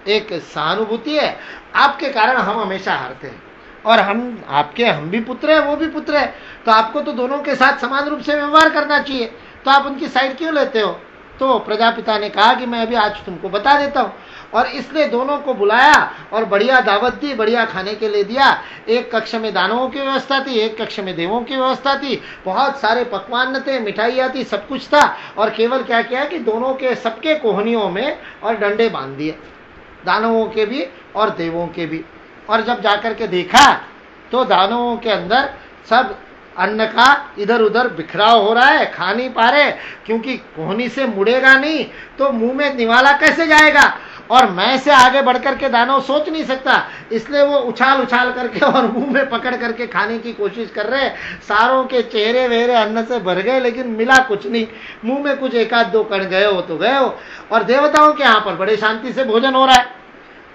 एक सहानुभूति है, आपके कारण हम हमेशा हारते हैं, और हम भी पुत्र है, वो भी पुत्र है, तो आपको तो दोनों के साथ समान रूप से व्यवहार करना चाहिए, तो आप उनकी साइड क्यों लेते हो? तो प्रजापिता ने कहा कि मैं अभी आज तुमको बता देता हूं। और इसलिए दोनों को बुलाया और बढ़िया दावत दी, बढ़िया खाने के लिए दिया। एक कक्ष में दानवों की व्यवस्था थी, एक कक्ष में देवों की व्यवस्था थी, बहुत सारे पकवान थे, मिठाइयाँ थी, सब कुछ था। और केवल क्या किया कि दोनों के सबके कोहनियों में और डंडे बांध दिए, दानवों के भी और देवों के भी। और जब जाकर के देखा तो दानवों के अंदर सब अन्न का इधर उधर बिखराव हो रहा है, खा नहीं पा रहे, क्योंकि कोहनी से मुड़ेगा नहीं तो मुंह में निवाला कैसे जाएगा। और मैं से आगे बढ़कर के दानव सोच नहीं सकता, इसलिए वो उछाल उछाल करके और मुंह में पकड़ करके खाने की कोशिश कर रहे। सारों के चेहरे वेहरे अन्न से भर गए, लेकिन मिला कुछ नहीं, मुंह में कुछ एक आध दो कण गए हो तो गए हो। और देवताओं के यहाँ पर बड़े शांति से भोजन हो रहा है।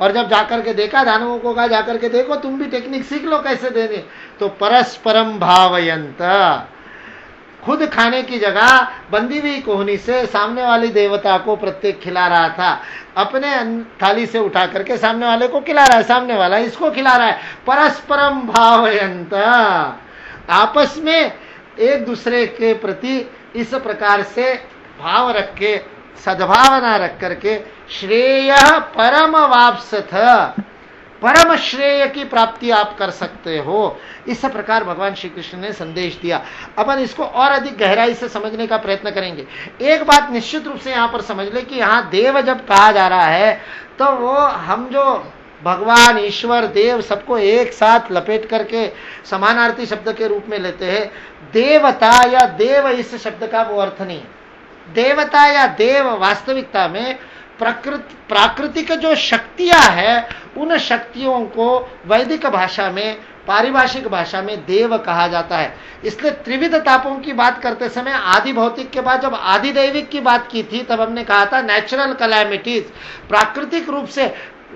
और जब जाकर के देखा, दानवों को कहा जाकर के देखो, तुम भी टेक्निक सीख लो कैसे देने। तो परस्परम भावयंत, खुद खाने की जगह बंदी हुई कोहनी से सामने वाली देवता को प्रत्येक खिला रहा था, अपने थाली से उठा करके सामने वाले को खिला रहा है, सामने वाला इसको खिला रहा है। परस्परम भावयंत, आपस में एक दूसरे के प्रति इस प्रकार से भाव रख के, सद्भावना रख करके, श्रेय परम वापसथ, परम श्रेय की प्राप्ति आप कर सकते हो। इस प्रकार भगवान श्री कृष्ण ने संदेश दिया। अपन इसको और अधिक गहराई से समझने का प्रयत्न करेंगे। एक बात निश्चित रूप से यहां पर समझ ले कि यहां देव जब कहा जा रहा है तो वो हम जो भगवान, ईश्वर, देव सबको एक साथ लपेट करके समानार्थी शब्द के रूप में लेते हैं। देवता या देव इस शब्द का वो अर्थ नहीं है। देवता या देव वास्तविकता में प्राकृतिक जो शक्तियां हैं, उन शक्तियों को वैदिक भाषा में, पारिभाषिक भाषा में देव कहा जाता है। इसलिए त्रिविध तापों की बात करते समय आदि भौतिक के बाद जब आदि दैविक की बात की थी, तब हमने कहा था नेचुरल कैलामिटीज, प्राकृतिक रूप से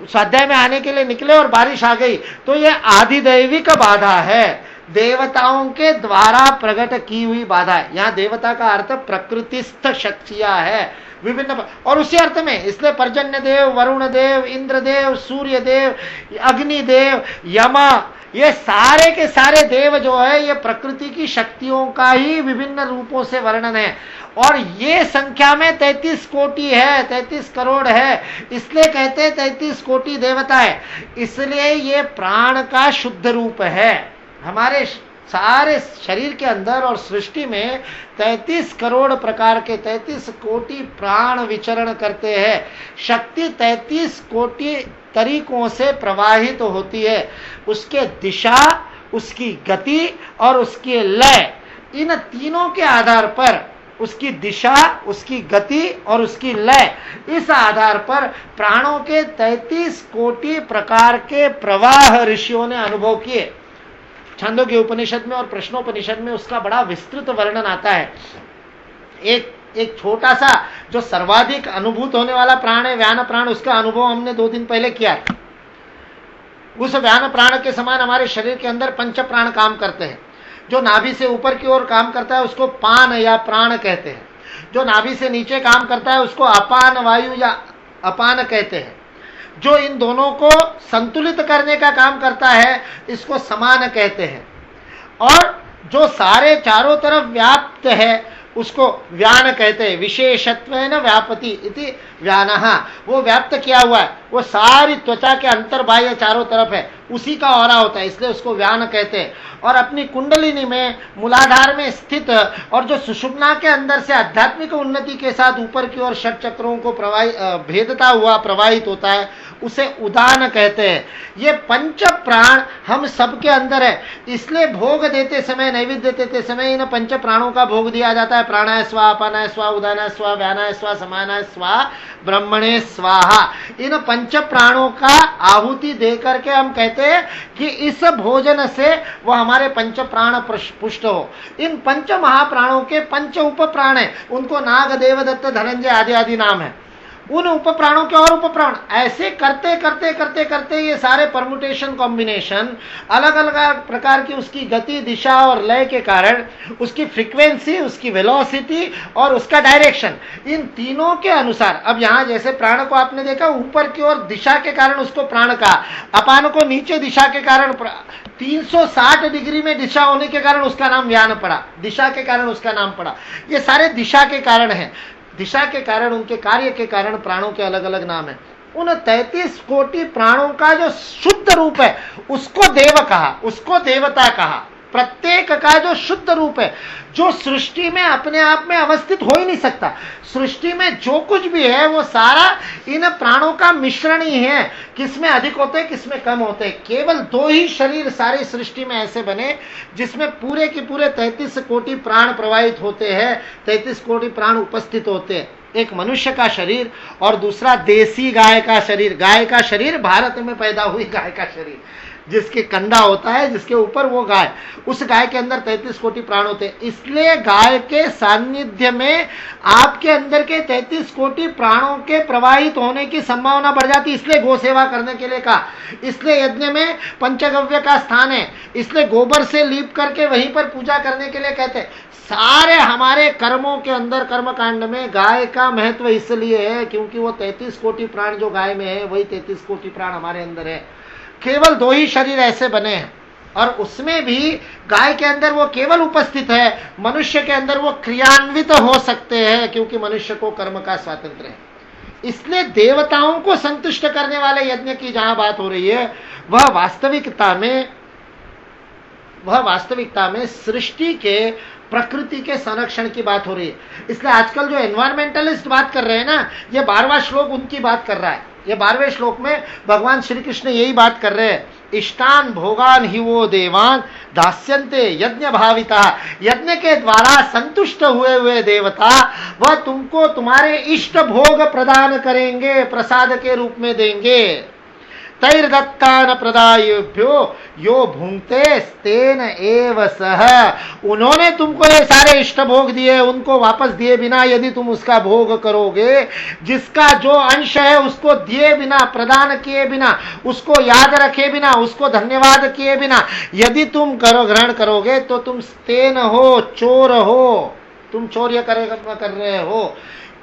स्वाध्याय में आने के लिए निकले और बारिश आ गई, तो यह आदि दैविक बाधा है, देवताओं के द्वारा प्रकट की हुई बाधा है। यहां देवता का अर्थ प्रकृतिस्थ शक्तियां है विभिन्न, और उसी अर्थ में इसलिए पर्जन्य देव, वरुण देव, इंद्र देव, सूर्य देव, अग्नि देव, यमा, ये सारे के सारे देव जो है ये प्रकृति की शक्तियों का ही विभिन्न रूपों से वर्णन है। और ये संख्या में 33 कोटि है, 33 करोड़ है, इसलिए कहते हैं 33 कोटि देवता है। इसलिए ये प्राण का शुद्ध रूप है। हमारे सारे शरीर के अंदर और सृष्टि में 33 करोड़ प्रकार के 33 कोटि प्राण विचरण करते हैं। शक्ति 33 कोटि तरीकों से प्रवाहित होती है। उसके दिशा, उसकी गति और उसकी लय, इन तीनों के आधार पर, उसकी दिशा, उसकी गति और उसकी लय, इस आधार पर प्राणों के 33 कोटि प्रकार के प्रवाह ऋषियों ने अनुभव किए। छांदोग्य उपनिषद में और प्रश्नोपनिषद में उसका बड़ा विस्तृत वर्णन आता है। एक छोटा सा जो सर्वाधिक अनुभूत होने वाला प्राण है व्यान प्राण, उसका अनुभव हमने 2 दिन पहले किया था। उस व्यान प्राण के समान हमारे शरीर के अंदर पंच प्राण काम करते हैं। जो नाभि से ऊपर की ओर काम करता है उसको पान या प्राण कहते हैं। जो नाभि से नीचे काम करता है उसको अपान वायु या अपान कहते हैं। जो इन दोनों को संतुलित करने का काम करता है इसको समान कहते हैं। और जो सारे चारों तरफ व्याप्त है उसको व्यान कहते हैं। विशेषत्वेन व्यापति इति व्यानः, वो व्याप्त किया हुआ है, वो सारी त्वचा के अंतर्बाह्य चारों तरफ है, उसी का औरा होता है, इसलिए उसको व्यान कहते हैं। और अपनी कुंडलिनी में मूलाधार में स्थित और जो सुषुम्ना के अंदर से आध्यात्मिक उन्नति के साथ ऊपर की ओर षट चक्रों को भेदता हुआ प्रवाहित होता है, उसे उदान कहते हैं। ये पंच प्राण हम सबके अंदर है, इसलिए भोग देते समय, नैवेद्य देते समय इन पंच प्राणों का भोग दिया जाता है। प्राणाय स्वा, अपानाय स्वा, उदानाय स्वा, व्यानाय स्वा, समानाय स्वा, ब्रह्मणे स्वाहा। इन पंच प्राणों का आहुति दे करके हम कहते हैं कि इस भोजन से वह हमारे पंच प्राण पुष्ट हो। इन पंच महाप्राणों के पंच उप प्राण है, उनको नाग, देवदत्त, धनंजय आदि आदि नाम है। उन उप प्राणों के और उप प्राण ऐसे करते करते करते करते ये सारे परमुटेशन कॉम्बिनेशन अलग अलग प्रकार की उसकी गति, दिशा और लय के कारण उसकी फ्रीक्वेंसी, उसकी वेलोसिटी और उसका डायरेक्शन, इन तीनों के अनुसार। अब यहां जैसे प्राण को आपने देखा ऊपर की ओर दिशा के कारण उसको प्राण कहा, अपान को नीचे दिशा के कारण 360 डिग्री में दिशा होने के कारण उसका नाम व्यान पड़ा, दिशा के कारण उसका नाम पड़ा। ये सारे दिशा के कारण है। दिशा के कारण, उनके कार्य के कारण प्राणों के अलग अलग नाम है। उन 33 कोटि प्राणों का जो शुद्ध रूप है उसको देव कहा, उसको देवता कहा। प्रत्येक का जो शुद्ध रूप है, जो सृष्टि में अपने आप में अवस्थित हो ही नहीं सकता। सृष्टि में जो कुछ भी है वो सारा इन प्राणों का मिश्रण ही है। किसमें अधिक होते हैं, किसमें कम होते हैं। केवल 2 ही शरीर सारी सृष्टि में ऐसे बने जिसमें पूरे के पूरे 33 कोटि प्राण प्रवाहित होते हैं, 33 कोटि प्राण उपस्थित होते हैं। एक मनुष्य का शरीर और दूसरा देसी गाय का शरीर। गाय का शरीर भारत में पैदा हुई गाय का शरीर, जिसके कंधा होता है, जिसके ऊपर वो गाय, उस गाय के अंदर 33 कोटि प्राण होते हैं। इसलिए गाय के सानिध्य में आपके अंदर के 33 कोटि प्राणों के प्रवाहित होने की संभावना बढ़ जाती है। इसलिए गौ सेवा करने के लिए कहा, इसलिए यज्ञ में पंचगव्य का स्थान है, इसलिए गोबर से लीप करके वहीं पर पूजा करने के लिए कहते हैं। सारे हमारे कर्मों के अंदर, कर्म कांड में गाय का महत्व इसलिए है क्योंकि वो 33 कोटि प्राण जो गाय में है वही 33 कोटि प्राण हमारे अंदर है। केवल 2 ही शरीर ऐसे बने हैं और उसमें भी गाय के अंदर वो केवल उपस्थित है, मनुष्य के अंदर वो क्रियान्वित हो सकते हैं क्योंकि मनुष्य को कर्म का स्वातंत्र्य है। इसलिए देवताओं को संतुष्ट करने वाले यज्ञ की जहां बात हो रही है वह वास्तविकता में सृष्टि के, प्रकृति के संरक्षण की बात हो रही है। इसलिए आजकल जो एनवायरमेंटलिस्ट बात कर रहे हैं ना, ये 12वां श्लोक उनकी बात कर रहा है। ये 12वें श्लोक में भगवान श्री कृष्ण यही बात कर रहे हैं। इष्टान भोगान ही वो देवान दास्यन्ते यज्ञ भाविता। यज्ञ के द्वारा संतुष्ट हुए देवता वह तुमको तुम्हारे इष्ट भोग प्रदान करेंगे, प्रसाद के रूप में देंगे। तैर्दत्तान प्रदायेभ्यो यो भुंक्ते तेन एव सह। उन्होंने तुमको ये सारे इष्ट भोग दिए, उनको वापस दिए बिना यदि तुम उसका भोग करोगे, जिसका जो अंश है उसको दिए बिना, प्रदान किए बिना, उसको याद रखे बिना, उसको धन्यवाद किए बिना यदि तुम ग्रहण करोगे तो तुम स्तेन हो, चोर हो, तुम चौर्य कर रहे हो।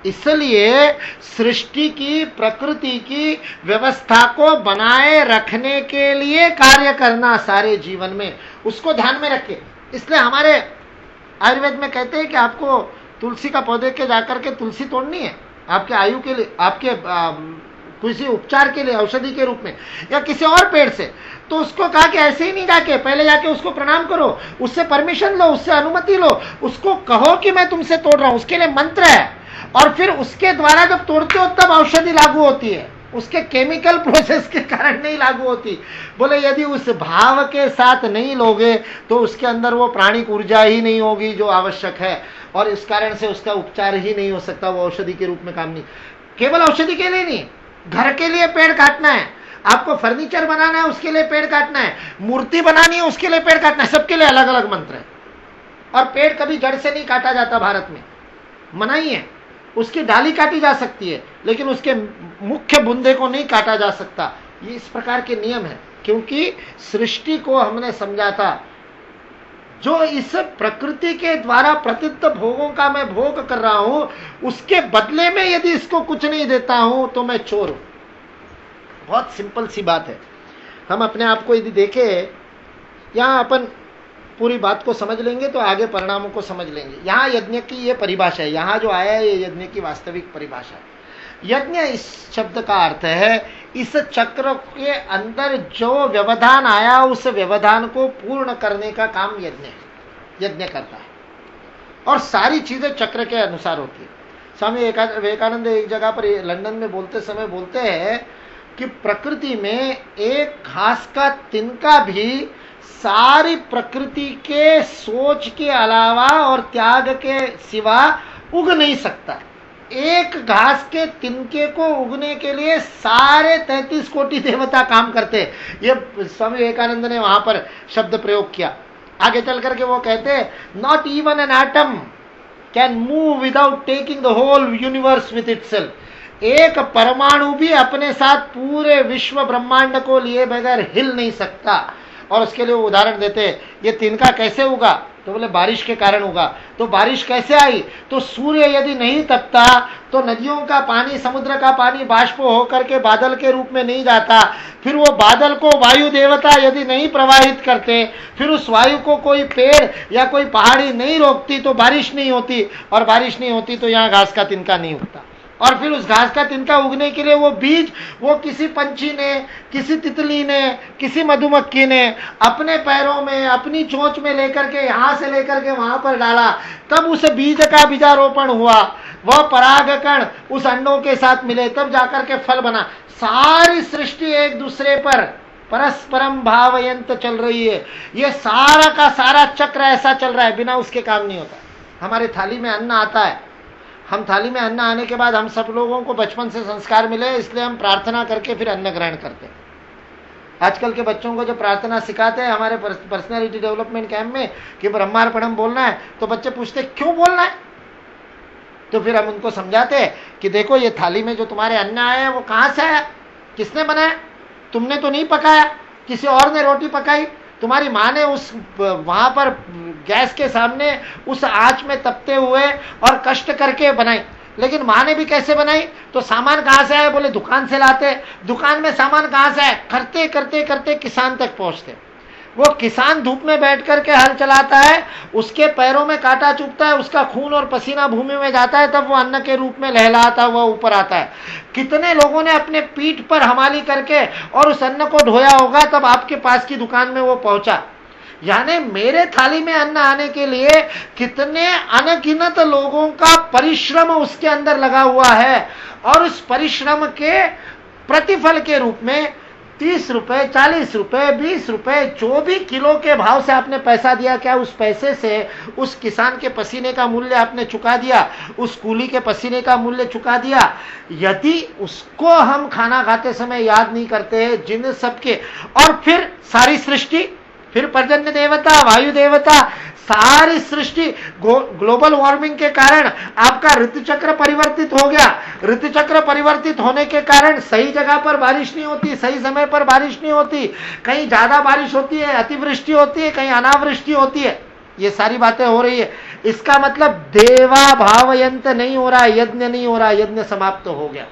इसलिए सृष्टि की, प्रकृति की व्यवस्था को बनाए रखने के लिए कार्य करना सारे जीवन में, उसको ध्यान में रखे। इसलिए हमारे आयुर्वेद में कहते हैं कि आपको तुलसी का पौधे के जाकर के तुलसी तोड़नी है आपके आयु के लिए, आपके किसी उपचार के लिए, औषधि के रूप में, या किसी और पेड़ से, तो उसको कहा कि ऐसे ही नहीं जाके, पहले जाके उसको प्रणाम करो, उससे परमिशन लो, उससे अनुमति लो, उसको कहो कि मैं तुमसे तोड़ रहा हूं, उसके लिए मंत्र है। और फिर उसके द्वारा जब तोड़ते हो तब औषधि लागू होती है, उसके केमिकल प्रोसेस के कारण नहीं लागू होती। बोले यदि उस भाव के साथ नहीं लोगे तो उसके अंदर वो प्राणिक ऊर्जा ही नहीं होगी जो आवश्यक है, और इस कारण से उसका उपचार ही नहीं हो सकता, वो औषधि के रूप में काम नहीं। केवल औषधि के लिए नहीं, घर के लिए पेड़ काटना है, आपको फर्नीचर बनाना है उसके लिए पेड़ काटना है, मूर्ति बनानी है उसके लिए पेड़ काटना है, सबके लिए अलग अलग मंत्र है। और पेड़ कभी जड़ से नहीं काटा जाता, भारत में मनाही है। उसकी डाली काटी जा सकती है लेकिन उसके मुख्य बुंदे को नहीं काटा जा सकता। ये इस प्रकार के नियम है क्योंकि सृष्टि को हमने समझा था, जो इस प्रकृति के द्वारा प्रतित भोगों का मैं भोग कर रहा हूं, उसके बदले में यदि इसको कुछ नहीं देता हूं तो मैं चोर हूं। बहुत सिंपल सी बात है। हम अपने आप को यदि देखें, यहां अपन पूरी बात को समझ लेंगे तो आगे परिणामों को समझ लेंगे। यहां यज्ञ की ये परिभाषा है, यहां जो आया है ये यज्ञ की वास्तविक परिभाषा है। यज्ञ इस शब्द का अर्थ है इस चक्र के अंदर जो व्यवधान आया उस व्यवधान को पूर्ण करने का काम यज्ञ करता है, और सारी चीजें चक्र के अनुसार होती है। स्वामी विवेकानंद एक जगह पर लंदन में बोलते समय बोलते हैं कि प्रकृति में एक घास का तिनका भी सारी प्रकृति के सोच के अलावा और त्याग के सिवा उग नहीं सकता। एक घास के तिनके को उगने के लिए सारे 33 कोटि देवता काम करते हैं। ये स्वामी विवेकानंद ने वहां पर शब्द प्रयोग किया। आगे चल करके वो कहते हैं, not even an atom can move without taking the whole universe with itself. एक परमाणु भी अपने साथ पूरे विश्व ब्रह्मांड को लिए बगैर हिल नहीं सकता। और उसके लिए वो उदाहरण देते हैं, ये तिनका कैसे उगा, तो बोले बारिश के कारण उगा। तो बारिश कैसे आई, तो सूर्य यदि नहीं तपता तो नदियों का पानी, समुद्र का पानी बाष्प होकर के बादल के रूप में नहीं जाता। फिर वो बादल को वायु देवता यदि नहीं प्रवाहित करते, फिर उस वायु को कोई पेड़ या कोई पहाड़ी नहीं रोकती तो बारिश नहीं होती, और बारिश नहीं होती तो यहाँ घास का तिनका नहीं उगता। और फिर उस घास का तिनका उगने के लिए वो बीज वो किसी पंछी ने, किसी तितली ने, किसी मधुमक्खी ने अपने पैरों में, अपनी चोंच में लेकर के, यहां से लेकर के वहां पर डाला, तब उस बीज का बीजारोपण हुआ, वह परागकण उस अंडों के साथ मिले, तब जाकर के फल बना। सारी सृष्टि एक दूसरे पर परस्परम भावयंत चल रही है। ये सारा का सारा चक्र ऐसा चल रहा है, बिना उसके काम नहीं होता। हमारे थाली में अन्न आता है, हम थाली में अन्न आने के बाद हम सब लोगों को बचपन से संस्कार मिले, इसलिए हम प्रार्थना करके फिर अन्न ग्रहण करते हैं। आजकल के बच्चों को जो प्रार्थना सिखाते हैं हमारे पर्सनैलिटी डेवलपमेंट कैंप में कि ब्रह्मार्पणम बोलना है, तो बच्चे पूछते क्यों बोलना है, तो फिर हम उनको समझाते हैं कि देखो ये थाली में जो तुम्हारे अन्न आया है वो कहां से आया, किसने बनाया, तुमने तो नहीं पकाया, किसी और ने रोटी पकाई, तुम्हारी माँ ने उस वहां पर गैस के सामने उस आंच में तपते हुए और कष्ट करके बनाई। लेकिन माँ ने भी कैसे बनाई, तो सामान कहां से आए, बोले दुकान से लाते, दुकान में सामान कहां से आए, करते करते करते किसान तक पहुंचते। वो किसान धूप में बैठ करके हल चलाता है, उसके पैरों में कांटा चुभता है, उसका खून और पसीना भूमि में जाता है, तब वो अन्न के रूप में लहलाता हुआ ऊपर आता है। कितने लोगों ने अपने पीठ पर हमाली करके और उस अन्न को ढोया होगा, तब आपके पास की दुकान में वो पहुंचा। यानी मेरे थाली में अन्न आने के लिए कितने अनगिनत लोगों का परिश्रम उसके अंदर लगा हुआ है, और उस परिश्रम के प्रतिफल के रूप में 30 रुपए, 40 रुपए, 20 रुपए, जो भी किलो के भाव से आपने पैसा दिया, क्या उस पैसे से उस किसान के पसीने का मूल्य आपने चुका दिया, उस कूली के पसीने का मूल्य चुका दिया? यदि उसको हम खाना खाते समय याद नहीं करते हैं, जिन सबके, और फिर सारी सृष्टि, फिर पर्जन्य देवता, वायु देवता, सारी सृष्टि, ग्लोबल वार्मिंग के कारण आपका ऋतुचक्र परिवर्तित हो गया। ऋतुचक्र परिवर्तित होने के कारण सही जगह पर बारिश नहीं होती, सही समय पर बारिश नहीं होती, कहीं ज्यादा बारिश होती है, अतिवृष्टि होती है, कहीं अनावृष्टि होती है। ये सारी बातें हो रही है। इसका मतलब देवा भावयंत नहीं हो रहा, यज्ञ नहीं हो रहा, यज्ञ समाप्त हो गया।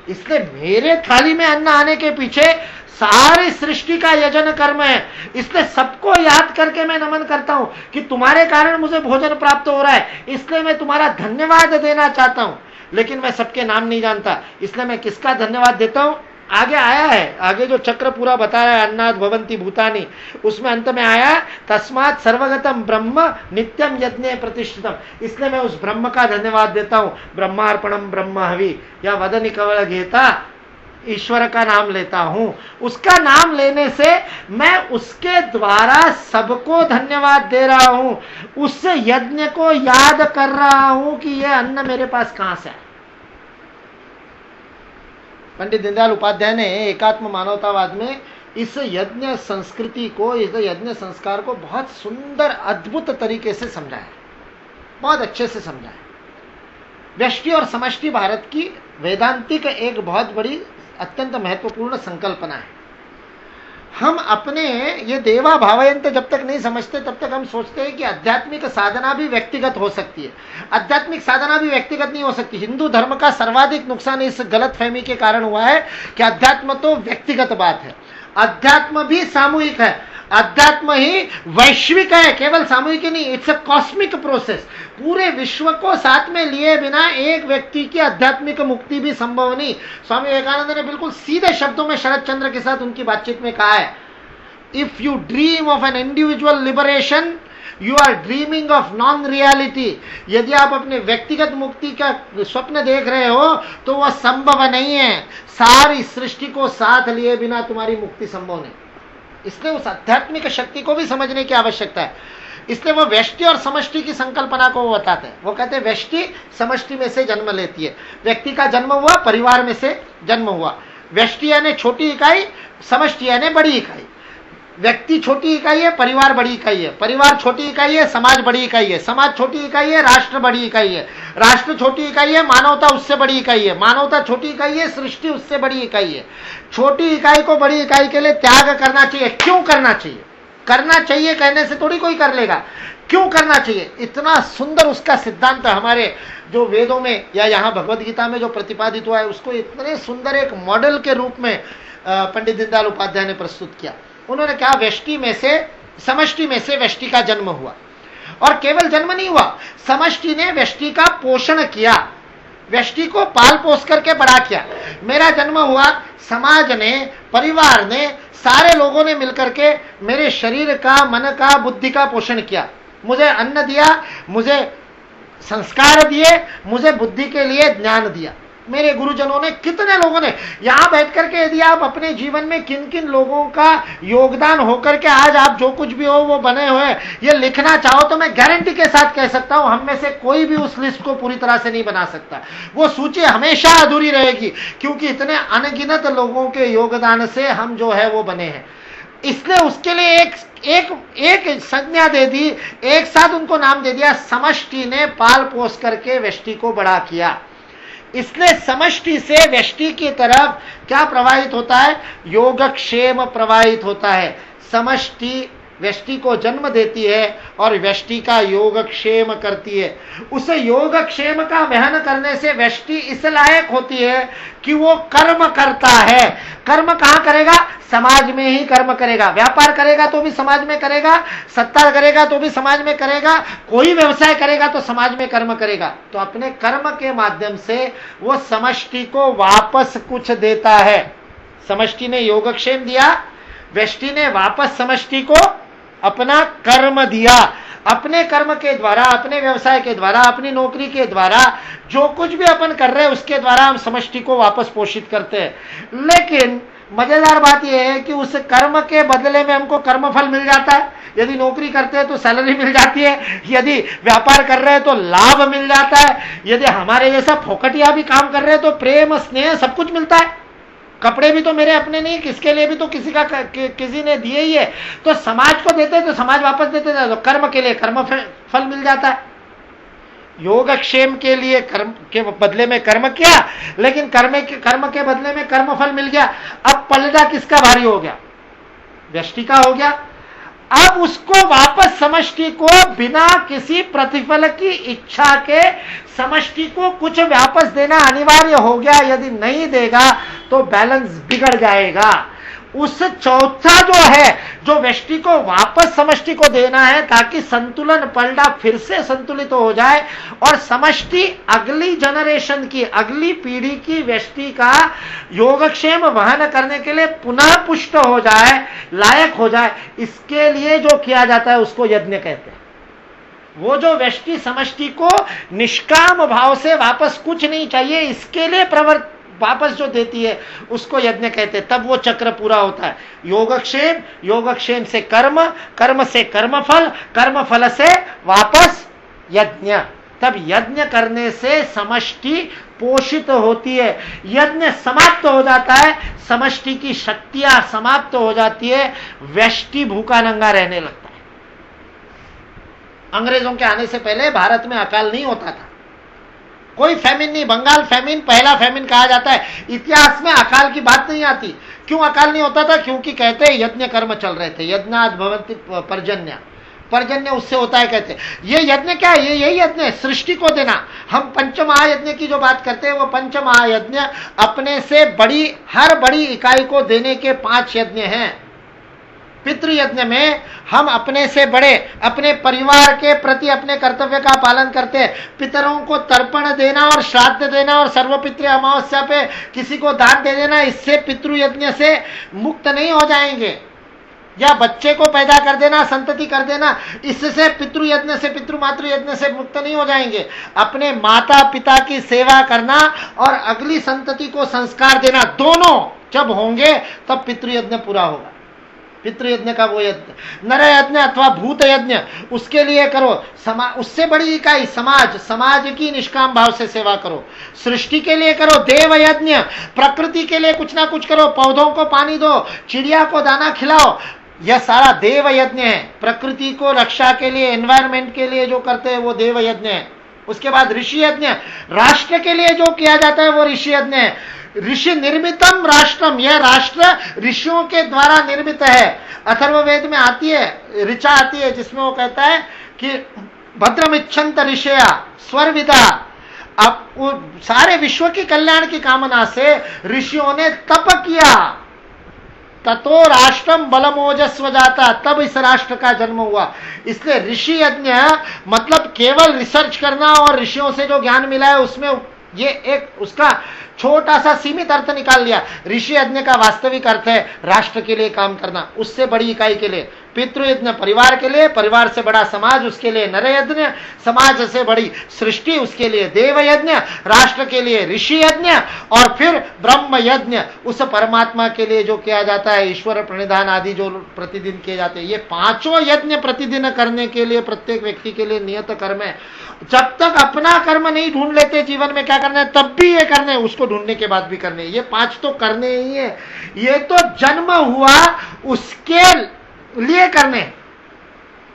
इसलिए मेरे थाली में अन्न आने के पीछे सारी सृष्टि का यजन कर्म है। इसलिए सबको याद करके मैं नमन करता हूं कि तुम्हारे कारण मुझे भोजन प्राप्त हो रहा है, इसलिए मैं तुम्हारा धन्यवाद देना चाहता हूं। लेकिन मैं सबके नाम नहीं जानता, इसलिए मैं किसका धन्यवाद देता हूं? आगे आया है, आगे जो चक्र पूरा बताया है, अन्नाद भवंती भूतानि, उसमें अंत में आया तस्मात् सर्वगतम ब्रह्म नित्यम यज्ञ प्रतिष्ठितम। इसलिए मैं उस ब्रह्म का धन्यवाद देता हूं। ब्रह्मार्पणम ब्रह्म हवि, या वदनि कवल घेता, ईश्वर का नाम लेता हूं। उसका नाम लेने से मैं उसके द्वारा सबको धन्यवाद दे रहा हूं, उस यज्ञ को याद कर रहा हूं कि यह अन्न मेरे पास कहां से है। पंडित दीनदयाल उपाध्याय ने एकात्म मानवतावाद में इस यज्ञ संस्कृति को, इस यज्ञ संस्कार को बहुत सुंदर अद्भुत तरीके से समझाया, बहुत अच्छे से समझाया। व्यष्टि और समष्टि भारत की वेदांतिक एक बहुत बड़ी अत्यंत महत्वपूर्ण संकल्पना है। हम अपने ये देवा भावयंत जब तक नहीं समझते, तब तक हम सोचते हैं कि आध्यात्मिक साधना भी व्यक्तिगत हो सकती है। आध्यात्मिक साधना भी व्यक्तिगत नहीं हो सकती। हिंदू धर्म का सर्वाधिक नुकसान इस गलतफहमी के कारण हुआ है कि अध्यात्म तो व्यक्तिगत बात है, अध्यात्म भी सामूहिक है, अध्यात्म ही वैश्विक है, केवल सामूहिक ही नहीं, इट्स अ कॉस्मिक प्रोसेस। पूरे विश्व को साथ में लिए बिना एक व्यक्ति की आध्यात्मिक मुक्ति भी संभव नहीं। स्वामी विवेकानंद ने बिल्कुल सीधे शब्दों में शरद चंद्र के साथ उनकी बातचीत में कहा है, if you dream of an individual liberation you are dreaming of non reality. यदि आप अपने व्यक्तिगत मुक्ति का स्वप्न देख रहे हो तो वह संभव नहीं है। सारी सृष्टि को साथ लिए बिना तुम्हारी मुक्ति संभव नहीं। इसलिए उस आध्यात्मिक शक्ति को भी समझने की आवश्यकता है। इसलिए वो व्यष्टि और समष्टि की संकल्पना को वो बताते हैं। वो कहते हैं व्यष्टि समष्टि में से जन्म लेती है। व्यक्ति का जन्म हुआ, परिवार में से जन्म हुआ। व्यष्टि यानी छोटी इकाई, समष्टि यानी बड़ी इकाई। व्यक्ति छोटी इकाई है, परिवार बड़ी इकाई है, परिवार छोटी इकाई है, समाज बड़ी इकाई है, समाज छोटी इकाई है, राष्ट्र बड़ी इकाई है, राष्ट्र छोटी इकाई है, मानवता उससे बड़ी इकाई है, मानवता छोटी इकाई है, सृष्टि उससे बड़ी इकाई है। छोटी इकाई को बड़ी इकाई के लिए त्याग करना चाहिए। क्यों करना चाहिए? करना चाहिए कहने से थोड़ी कोई कर लेगा। क्यों करना चाहिए? इतना सुंदर उसका सिद्धांत हमारे जो वेदों में या यहाँ भगवद गीता में जो प्रतिपादित हुआ है, उसको इतने सुंदर एक मॉडल के रूप में पंडित दीनदयाल उपाध्याय ने प्रस्तुत किया। उन्होंने कहा व्यष्टि में से, समष्टि में से व्यष्टि का जन्म हुआ, और केवल जन्म नहीं हुआ, समष्टि ने व्यष्टि का पोषण किया। व्यष्टि को पाल पोस करके बड़ा किया। मेरा जन्म हुआ, समाज ने, परिवार ने, सारे लोगों ने मिलकर के मेरे शरीर का, मन का, बुद्धि का पोषण किया। मुझे अन्न दिया, मुझे संस्कार दिए, मुझे बुद्धि के लिए ज्ञान दिया। मेरे गुरुजनों ने, कितने लोगों ने, यहां बैठ करके यदि आप अपने जीवन में किन किन लोगों का योगदान होकर के आज आप जो कुछ भी हो वो बने हुए, ये लिखना चाहो तो मैं गारंटी के साथ कह सकता हूं हम में से कोई भी उस लिस्ट को पूरी तरह से नहीं बना सकता। वो सूची हमेशा अधूरी रहेगी, क्योंकि इतने अनगिनत लोगों के योगदान से हम जो है वो बने हैं। इसलिए उसके लिए एक संज्ञा दे दी, एक साथ उनको नाम दे दिया, समष्टि ने पाल पोस करके व्यष्टि को बड़ा किया। इसलिए समष्टि से व्यष्टि की तरफ क्या प्रवाहित होता है? योगक्षेम प्रवाहित होता है। समष्टि व्यष्टि को जन्म देती है और व्यष्टि का योगक्षेम करती है। उसे योगक्षेम का वहन करने से व्यष्टि इस लायक होती है कि वो कर्म करता है। कर्म कहां करेगा? समाज में ही कर्म करेगा। व्यापार करेगा तो भी समाज में करेगा, सत्ता करेगा तो भी समाज में करेगा, कोई व्यवसाय करेगा तो समाज में कर्म करेगा। तो अपने कर्म के माध्यम से वो समष्टि को वापस कुछ देता है। समष्टि ने योगक्षेम दिया, व्यष्टि ने वापस समष्टि को अपना कर्म दिया। अपने कर्म के द्वारा, अपने व्यवसाय के द्वारा, अपनी नौकरी के द्वारा, जो कुछ भी अपन कर रहे हैं उसके द्वारा हम समष्टि को वापस पोषित करते हैं। लेकिन मजेदार बात यह है कि उस कर्म के बदले में हमको कर्मफल मिल जाता है। यदि नौकरी करते हैं तो सैलरी मिल जाती है, यदि व्यापार कर रहे हैं तो लाभ मिल जाता है, यदि हमारे जैसा फोकटिया भी काम कर रहे हैं तो प्रेम, स्नेह सब कुछ मिलता है। कपड़े भी तो मेरे अपने नहीं, किसके लिए भी तो किसी ने दिए ही है। तो समाज को देते तो समाज वापस देते थे, तो कर्म के लिए कर्म फल मिल जाता है। योगक्षेम के लिए कर्म के बदले में कर्म किया, लेकिन कर्म के बदले में कर्म फल मिल गया। अब पलड़ा किसका भारी हो गया? व्यष्टि का हो गया। अब उसको वापस समष्टि को बिना किसी प्रतिफल की इच्छा के समष्टि को कुछ वापस देना अनिवार्य हो गया। यदि नहीं देगा तो बैलेंस बिगड़ जाएगा। उस चौथा जो है, जो व्यष्टि को वापस समष्टि को देना है ताकि संतुलन पलड़ा फिर से संतुलित हो जाए और समष्टि अगली जनरेशन की, अगली पीढ़ी की व्यष्टि का योगक्षेम वहन करने के लिए पुनः पुष्ट हो जाए, लायक हो जाए। इसके लिए जो किया जाता है उसको यज्ञ कहते हैं। वो जो व्यष्टि समष्टि को निष्काम भाव से वापस कुछ नहीं चाहिए, इसके लिए वापस जो देती है उसको यज्ञ कहते हैं। तब वो चक्र पूरा होता है। योगक्षेम, योगक्षेम से कर्म, कर्म से कर्मफल, कर्मफल से वापस यज्ञ। तब यज्ञ करने से समष्टि पोषित होती है। यज्ञ समाप्त हो जाता है, समष्टि की शक्तियां समाप्त हो जाती है, व्यष्टि भूखा नंगा रहने लगता है। अंग्रेजों के आने से पहले भारत में अकाल नहीं होता था, कोई फैमिन नहीं। बंगाल फैमिन पहला फैमिन कहा जाता है। इतिहास में अकाल की बात नहीं आती। क्यों अकाल नहीं होता था? क्योंकि कहते हैं यज्ञ कर्म चल रहे थे। यज्ञात् भवन्ति पर्जन्य, पर्जन्य उससे होता है कहते हैं। ये यज्ञ क्या है? ये यही यज्ञ है, सृष्टि को देना। हम पंचमहायज्ञ की जो बात करते हैं वो पंचमहायज्ञ अपने से बड़ी, हर बड़ी इकाई को देने के 5 यज्ञ हैं। पितृयज्ञ में हम अपने से बड़े, अपने परिवार के प्रति अपने कर्तव्य का पालन करते हैं। पितरों को तर्पण देना और श्राद्ध देना और सर्वपितृ अमावस्या पे किसी को दान दे देना, इससे पितृयज्ञ से मुक्त नहीं हो जाएंगे। या बच्चे को पैदा कर देना, संतति कर देना, इससे पितृयज्ञ से, पितृमातृ यज्ञ से मुक्त नहीं हो जाएंगे। अपने माता पिता की सेवा करना और अगली संतति को संस्कार देना, दोनों जब होंगे तब पितृयज्ञ पूरा होगा। पितृयज्ञ का वो यज्ञ, नर यज्ञ अथवा भूत यज्ञ, उसके लिए करो। उससे बड़ी इकाई समाज, समाज की निष्काम भाव से सेवा करो। सृष्टि के लिए करो देव यज्ञ, प्रकृति के लिए कुछ ना कुछ करो, पौधों को पानी दो, चिड़िया को दाना खिलाओ, यह सारा देव यज्ञ है। प्रकृति को रक्षा के लिए, एनवायरमेंट के लिए जो करते हैं वो देव यज्ञ है। उसके बाद ऋषि यज्ञ, राष्ट्र के लिए जो किया जाता है वो ऋषि यज्ञ है। ऋषि निर्मितम राष्ट्रम, यह राष्ट्र ऋषियों के द्वारा निर्मित है। अथर्ववेद में आती है, ऋचा आती है, जिसमें वो कहता है कि भद्रमिच्छन्त ऋषया स्वरविदा। अब सारे विश्व की कल्याण की कामना से ऋषियों ने तप किया, ततो राष्ट्रम बलमोजस्व जाता, तब इस राष्ट्र का जन्म हुआ। इसलिए ऋषि यज्ञ मतलब केवल रिसर्च करना और ऋषियों से जो ज्ञान मिला है उसमें ये एक उसका छोटा सा सीमित अर्थ निकाल लिया। ऋषि यज्ञ का वास्तविक अर्थ है राष्ट्र के लिए काम करना, उससे बड़ी इकाई के लिए। पितृयज्ञ परिवार के लिए, परिवार से बड़ा समाज उसके लिए नर यज्ञ, समाज से बड़ी सृष्टि उसके लिए देव यज्ञ, राष्ट्र के लिए ऋषि यज्ञ, और फिर ब्रह्म यज्ञ उस परमात्मा के लिए जो किया जाता है, ईश्वर प्रणिधान आदि जो प्रतिदिन किए जाते हैं। ये पांचों यज्ञ प्रतिदिन करने के लिए प्रत्येक व्यक्ति के लिए नियत कर्म है। जब तक अपना कर्म नहीं ढूंढ लेते जीवन में क्या करना है, तब भी ये करने, उसको ढूंढने के बाद भी करने, ये पांच तो करने ही है। ये तो जन्म हुआ उसके लिए करने।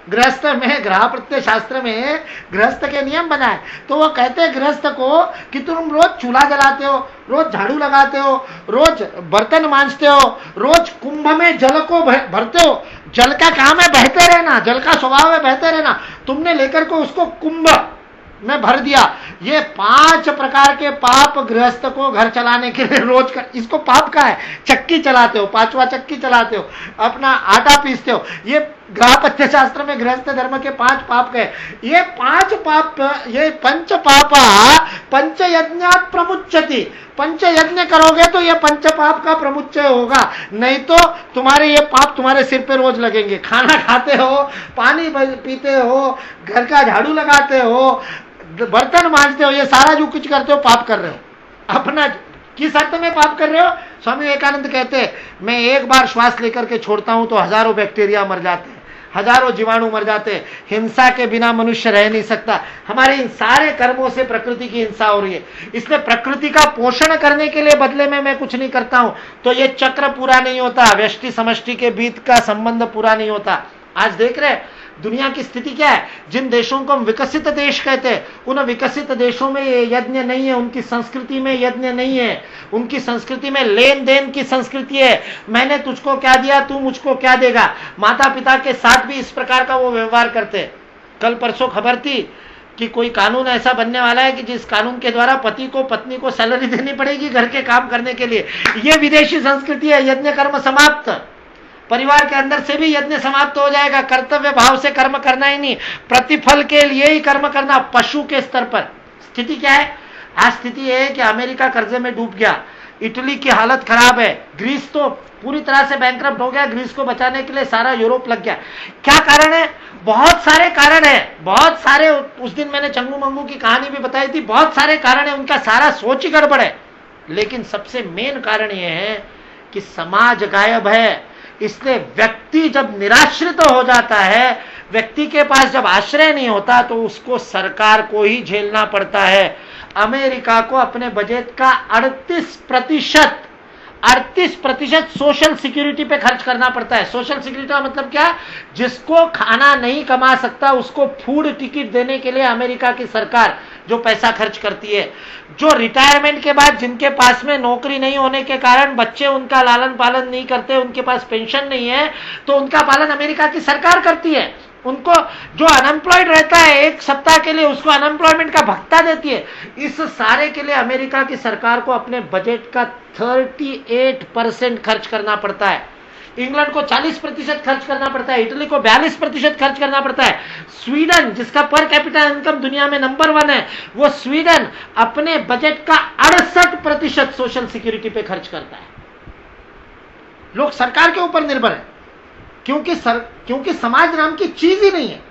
गृहस्थ में, ग्रह प्रत्यय शास्त्र में गृहस्थ के नियम बनाए, तो वो कहते हैं गृहस्थ को कि तुम रोज चूल्हा जलाते हो, रोज झाड़ू लगाते हो, रोज बर्तन मांजते हो, रोज कुंभ में जल को भरते हो। जल का काम है बहते रहना, जल का स्वभाव है बहते रहना, तुमने लेकर को उसको कुंभ में भर दिया। ये 5 प्रकार के पाप गृहस्थ को घर चलाने के लिए रोज कर, इसको पाप का है। चक्की चलाते हो, 5वां चक्की चलाते हो, अपना आटा पीसते हो, ये गृहपत्य शास्त्र में गृहस्थ धर्म के 5 पाप के। ये 5 पाप, ये पंच पापा पंच यज्ञात प्रमुच्यति। पंच यज्ञ करोगे तो ये पंच पाप का प्रमुच्चय होगा, नहीं तो तुम्हारे ये पाप तुम्हारे सिर पे रोज लगेंगे। खाना खाते हो, पानी पीते हो, घर का झाड़ू लगाते हो, बर्तन मांजते हो, ये सारा जो कुछ करते हो पाप कर रहे हो। अपना किस अर्थ में पाप कर रहे हो? स्वामी विवेकानंद कहते हैं, मैं एक बार श्वास लेकर के छोड़ता हूं तो हजारों बैक्टीरिया मर जाते हैं, हजारों जीवाणु मर जाते हैं। हिंसा के बिना मनुष्य रह नहीं सकता। हमारे इन सारे कर्मों से प्रकृति की हिंसा हो रही है। इसलिए प्रकृति का पोषण करने के लिए बदले में मैं कुछ नहीं करता हूं तो ये चक्र पूरा नहीं होता, व्यष्टि समष्टि के बीच का संबंध पूरा नहीं होता। आज देख रहे दुनिया की स्थिति क्या है। जिन देशों को हम विकसित देश कहते हैं, उन विकसित देशों में ये यज्ञ नहीं है, उनकी संस्कृति में यज्ञ नहीं है। उनकी संस्कृति में लेन देन की संस्कृति है। मैंने तुझको क्या दिया, तू मुझको क्या देगा। माता पिता के साथ भी इस प्रकार का वो व्यवहार करते। कल परसों खबर थी कि कोई कानून ऐसा बनने वाला है कि जिस कानून के द्वारा पति को पत्नी को सैलरी देनी पड़ेगी घर के काम करने के लिए। ये विदेशी संस्कृति है। यज्ञ कर्म समाप्त। परिवार के अंदर से भी यज्ञ समाप्त हो जाएगा। कर्तव्य भाव से कर्म करना ही नहीं, प्रतिफल के लिए ही कर्म करना। पशु के स्तर पर स्थिति क्या है आज? स्थिति है कि अमेरिका कर्जे में डूब गया, इटली की हालत खराब है, ग्रीस तो पूरी तरह से बैंकरप्ट हो गया। ग्रीस को बचाने के लिए सारा यूरोप लग गया। क्या कारण है? बहुत सारे कारण है, बहुत सारे। उस दिन मैंने चंगू मंगू की कहानी भी बताई थी। बहुत सारे कारण है, उनका सारा सोच ही गड़बड़ है। लेकिन सबसे मेन कारण यह है कि समाज गायब है। इसलिए व्यक्ति जब निराश्रित हो जाता है, व्यक्ति के पास जब आश्रय नहीं होता, तो उसको सरकार को ही झेलना पड़ता है। अमेरिका को अपने बजट का 38% सोशल सिक्योरिटी पे खर्च करना पड़ता है। सोशल सिक्योरिटी का मतलब क्या? जिसको खाना नहीं कमा सकता उसको फूड टिकट देने के लिए अमेरिका की सरकार जो पैसा खर्च करती है। जो रिटायरमेंट के बाद जिनके पास में नौकरी नहीं होने के कारण बच्चे उनका लालन पालन नहीं करते, उनके पास पेंशन नहीं है, तो उनका पालन अमेरिका की सरकार करती है। उनको जो अनएम्प्लॉयड रहता है 1 सप्ताह के लिए, उसको अनएम्प्लॉयमेंट का भत्ता देती है। इस सारे के लिए अमेरिका की सरकार को अपने बजट का 38% खर्च करना पड़ता है। इंग्लैंड को 40% खर्च करना पड़ता है, इटली को 42% खर्च करना पड़ता है। स्वीडन जिसका पर कैपिटा इनकम दुनिया में नंबर 1 है, वो स्वीडन अपने बजट का 68% सोशल सिक्योरिटी पे खर्च करता है। लोग सरकार के ऊपर निर्भर है, क्योंकि समाज नाम की चीज ही नहीं है।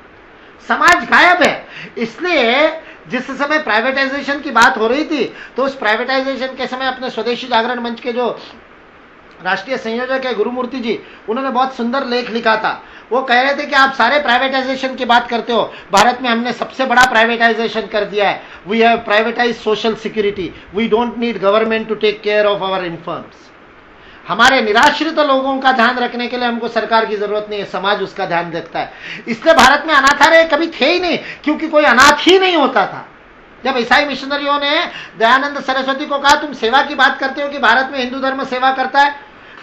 समाज गायब है। इसलिए जिस समय प्राइवेटाइजेशन की बात हो रही थी, तो उस प्राइवेटाइजेशन के समय अपने स्वदेशी जागरण मंच के जो राष्ट्रीय संयोजक है गुरुमूर्ति जी, उन्होंने बहुत सुंदर लेख लिखा था। वो कह रहे थे कि आप सारे प्राइवेटाइजेशन की बात करते हो, भारत में हमने सबसे बड़ा प्राइवेटाइजेशन कर दिया है। We have privatize social security, we don't need government to take care of our infirms. हमारे निराश्रित लोगों का ध्यान रखने के लिए हमको सरकार की जरूरत नहीं है, समाज उसका ध्यान रखता है। इसलिए भारत में अनाथालय कभी थे ही नहीं, क्योंकि कोई अनाथ ही नहीं होता था। जब ईसाई मिशनरियों ने दयानंद सरस्वती को कहा तुम सेवा की बात करते हो कि भारत में हिंदू धर्म सेवा करता है,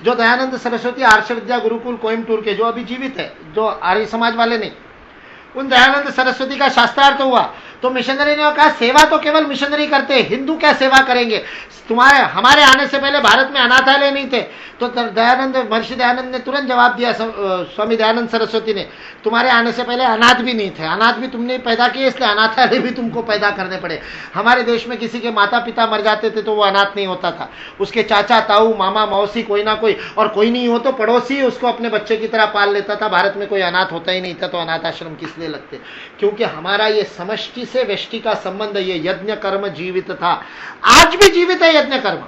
जो दयानंद सरस्वती आर्ष विद्या गुरुकुल कोयम्बटूर के जो अभी जीवित है, जो आर्य समाज वाले नहीं, उन दयानंद सरस्वती का शास्त्रार्थ हुआ तो मिशनरी ने कहा सेवा तो केवल मिशनरी करते, हिंदू क्या सेवा करेंगे? हमारे आने से पहले भारत में अनाथालय नहीं थे। तो महर्षि दयानंद ने तुरंत जवाब दिया, स्वामी दयानंद सरस्वती ने, तुम्हारे आने से पहले अनाथ भी नहीं थे, अनाथ भी तुमने पैदा किए, इसलिए अनाथालय भी तुमको पैदा करने पड़े। हमारे देश में किसी के माता पिता मर जाते थे तो वो अनाथ नहीं होता था, उसके चाचा ताऊ मामा मौसी कोई ना कोई, और कोई नहीं हो तो पड़ोसी उसको अपने बच्चे की तरह पाल लेता था। भारत में कोई अनाथ होता ही नहीं था, तो अनाथ आश्रम किस लिए लगते? क्योंकि हमारा ये समष्टि से व्यष्टि का संबंध, ये यज्ञ कर्म जीवित था, आज भी जीवित है यज्ञ कर्म,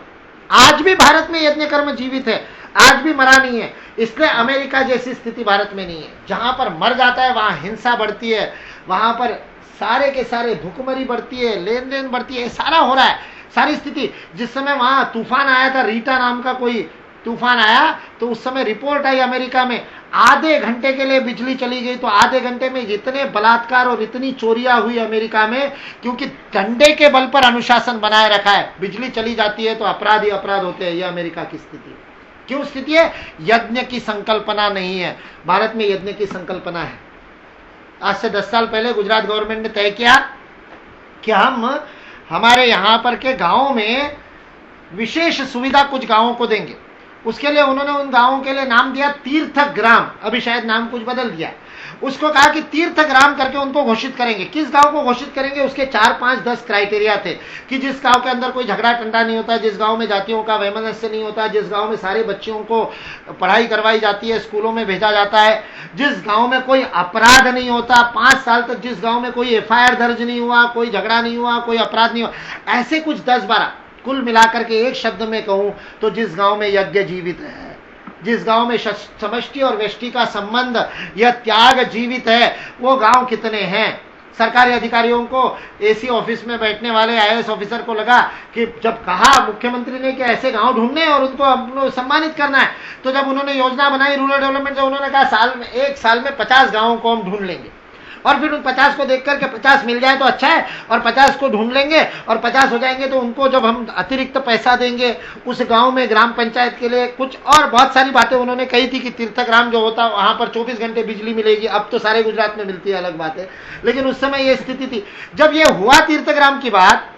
आज भी भारत में यज्ञ कर्म जीवित है, आज भी मरा नहीं है। इसलिए अमेरिका जैसी स्थिति भारत में नहीं है, जहां पर मर जाता है वहां हिंसा बढ़ती है, वहां पर सारे के सारे भुखमरी बढ़ती है, लेन देन बढ़ती है, सारा हो रहा है, सारी स्थिति। जिस समय वहां तूफान आया था, रीटा नाम का कोई तूफान आया, तो उस समय रिपोर्ट आई अमेरिका में, आधे घंटे के लिए बिजली चली गई, तो आधे घंटे में इतने बलात्कार और इतनी चोरियां हुई अमेरिका में, क्योंकि डंडे के बल पर अनुशासन बनाए रखा है। बिजली चली जाती है तो अपराध ही अपराध होते हैं, यह अमेरिका की स्थिति। क्यों स्थिति है? यज्ञ की संकल्पना नहीं है। भारत में यज्ञ की संकल्पना है। आज से 10 साल पहले गुजरात गवर्नमेंट ने तय किया कि हम हमारे यहां पर के गांवों में विशेष सुविधा कुछ गांवों को देंगे। उसके लिए उन्होंने उन गांवों के लिए नाम दिया तीर्थ ग्राम, अभी शायद नाम कुछ बदल दिया। उसको कहा कि तीर्थ ग्राम करके उनको घोषित करेंगे। किस गांव को घोषित करेंगे? उसके 4, 5, 10 क्राइटेरिया थे कि जिस गांव के अंदर कोई झगड़ा टंडा नहीं होता, जिस गांव में जातियों का वैमनस्य नहीं होता, जिस गांव में सारे बच्चियों को पढ़ाई करवाई जाती है, स्कूलों में भेजा जाता है, जिस गांव में कोई अपराध नहीं होता, 5 साल तक जिस गांव में कोई FIR दर्ज नहीं हुआ, कोई झगड़ा नहीं हुआ, कोई अपराध नहीं हुआ, ऐसे कुछ 10-12 कुल मिलाकर के एक शब्द में कहूं तो जिस गांव में यज्ञ जीवित है, जिस गांव में समष्टि और व्यष्टि का संबंध, यह त्याग जीवित है, वो गांव कितने हैं? सरकारी अधिकारियों को, एसी ऑफिस में बैठने वाले IAS ऑफिसर को लगा कि जब कहा मुख्यमंत्री ने कि ऐसे गांव ढूंढने और उनको सम्मानित करना है, तो जब उन्होंने योजना बनाई रूरल डेवलपमेंट, तो उन्होंने कहा एक साल में 50 गांवों को हम ढूंढ लेंगे, और फिर उन 50 को देख करके 50 मिल जाए तो अच्छा है, और 50 को ढूंढ लेंगे और 50 हो जाएंगे तो उनको जब हम अतिरिक्त पैसा देंगे उस गांव में ग्राम पंचायत के लिए कुछ, और बहुत सारी बातें उन्होंने कही थी कि तीर्थग्राम जो होता वहां पर 24 घंटे बिजली मिलेगी। अब तो सारे गुजरात में मिलती है, अलग बात है, लेकिन उस समय ये स्थिति थी। जब ये हुआ तीर्थग्राम की बात,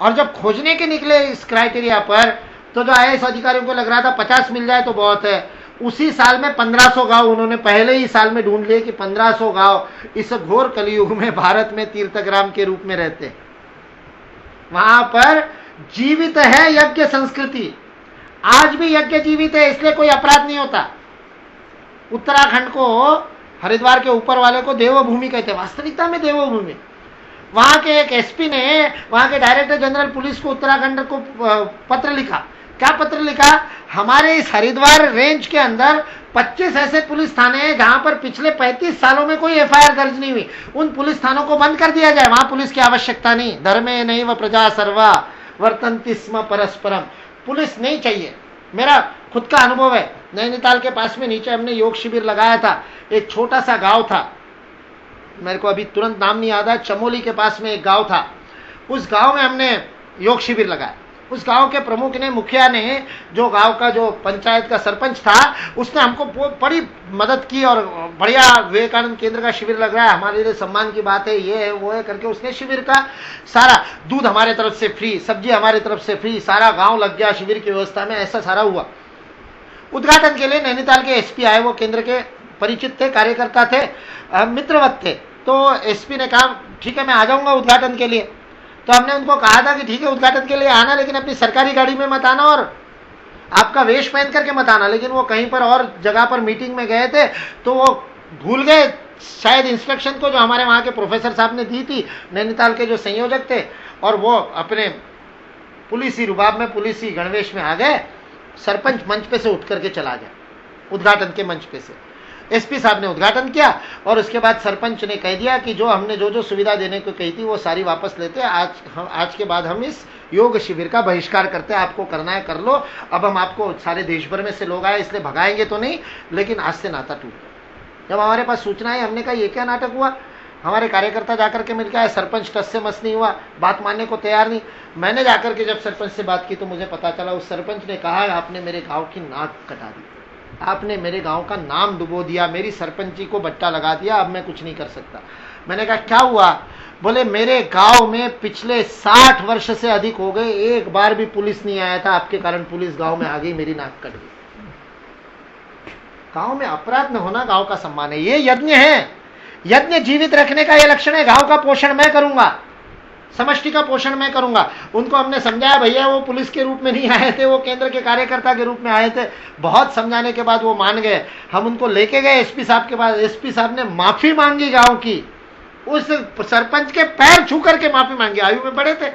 और जब खोजने के निकले इस क्राइटेरिया पर, तो जो IAS अधिकारियों को लग रहा था 50 मिल जाए तो बहुत है, उसी साल में 1500 गांव उन्होंने पहले ही साल में ढूंढ लिए कि 1500 गांव इस घोर कलयुग में भारत में तीर्थग्राम के रूप में रहते हैं। वहां पर जीवित है यज्ञ संस्कृति, आज भी यज्ञ जीवित है, इसलिए कोई अपराध नहीं होता। उत्तराखंड को, हरिद्वार के ऊपर वाले को देवभूमि कहते हैं, वास्तविकता में देवभूमि। वहां के एक SP ने वहां के डायरेक्टर जनरल पुलिस को उत्तराखंड को पत्र लिखा। क्या पत्र लिखा? हमारे इस हरिद्वार रेंज के अंदर 25 ऐसे पुलिस थाने हैं जहां पर पिछले 35 सालों में कोई FIR दर्ज नहीं हुई, उन पुलिस थानों को बंद कर दिया जाए, वहां पुलिस की आवश्यकता नहीं। धर्मे नैव प्रजा सर्वा वर्तन्ति स्म परस्परम, पुलिस नहीं चाहिए। मेरा खुद का अनुभव है, नैनीताल के पास में नीचे हमने योग शिविर लगाया था। एक छोटा सा गांव था, मेरे को अभी तुरंत नाम नहीं याद है, चमोली के पास में एक गांव था। उस गांव में हमने योग शिविर लगाया। उस गांव के प्रमुख ने, मुखिया ने, जो गांव का जो पंचायत का सरपंच था, उसने हमको बड़ी मदद की और बढ़िया विवेकानंद केंद्र का शिविर लग रहा है, हमारे लिए सम्मान की बात है, ये है वो है करके उसने शिविर का सारा, दूध हमारे तरफ से फ्री, सब्जी हमारे तरफ से फ्री, सारा गांव लग गया शिविर की व्यवस्था में, ऐसा सारा हुआ। उद्घाटन के लिए नैनीताल के SP आए, वो केंद्र के परिचित थे, कार्यकर्ता थे, मित्रवत थे। तो SP ने कहा ठीक है मैं आ जाऊंगा उद्घाटन के लिए। तो हमने उनको कहा था कि ठीक है उद्घाटन के लिए आना, लेकिन अपनी सरकारी गाड़ी में मत आना और आपका वेश पहन करके मत आना। लेकिन वो कहीं पर और जगह पर मीटिंग में गए थे, तो वो भूल गए शायद इंस्ट्रक्शन को जो हमारे वहाँ के प्रोफेसर साहब ने दी थी, नैनीताल के जो संयोजक थे, और वो अपने पुलिसी रुबाब में, पुलिसी गणवेश में आ गए। सरपंच मंच पे से उठ करके चला गया, उद्घाटन के मंच पे से। SP साहब ने उद्घाटन किया और उसके बाद सरपंच ने कह दिया कि जो हमने जो सुविधा देने को कही थी वो सारी वापस लेते, आज के बाद हम इस योग शिविर का बहिष्कार करते हैं, आपको करना है कर लो। अब हम आपको, सारे देश भर में से लोग आए इसलिए भगाएंगे तो नहीं, लेकिन आज से नाता टूट गया। जब हमारे पास सूचना आई, हमने कहा ये क्या नाटक हुआ, हमारे कार्यकर्ता जाकर के मिल के आए, सरपंच टस से मस नहीं हुआ, बात मानने को तैयार नहीं। मैंने जाकर के जब सरपंच से बात की तो मुझे पता चला, उस सरपंच ने कहा आपने मेरे गाँव की नाक कटा दी, आपने मेरे गांव का नाम डुबो दिया, मेरी सरपंची को बट्टा लगा दिया, अब मैं कुछ नहीं कर सकता। मैंने कहा क्या हुआ? बोले मेरे गांव में पिछले 60 वर्ष से अधिक हो गए, एक बार भी पुलिस नहीं आया था, आपके कारण पुलिस गांव में आ गई, मेरी नाक कट गई। गांव में अपराध न होना गांव का सम्मान है। ये यज्ञ है, यज्ञ जीवित रखने का ये लक्षण है। गांव का पोषण मैं करूंगा, समष्टि का पोषण मैं करूंगा। उनको हमने समझाया, भैया वो पुलिस के रूप में नहीं आए थे, वो केंद्र के कार्यकर्ता के रूप में आए थे। बहुत समझाने के बाद वो मान गए। हम उनको लेके गए एसपी साहब के पास, एसपी साहब ने माफी मांगी गांव की, उस सरपंच के पैर छू करके माफी मांगी। आयु में बड़े थे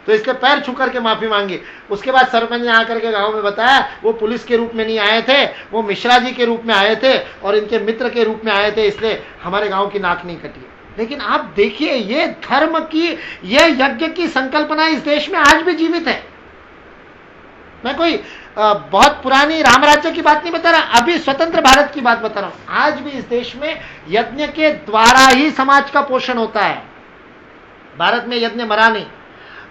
तो इसलिए पैर छू करके माफी मांगी। उसके बाद सरपंच ने आकर के गांव में बताया वो पुलिस के रूप में नहीं आए थे, वो मिश्रा जी के रूप में आए थे और इनके मित्र के रूप में आए थे, इसलिए हमारे गांव की नाक नहीं कटी। लेकिन आप देखिए, ये धर्म की, ये यज्ञ की संकल्पना इस देश में आज भी जीवित है। मैं कोई बहुत पुरानी राम राज्य की बात नहीं बता रहा, अभी स्वतंत्र भारत की बात बता रहा हूं। आज भी इस देश में यज्ञ के द्वारा ही समाज का पोषण होता है। भारत में यज्ञ मरा नहीं,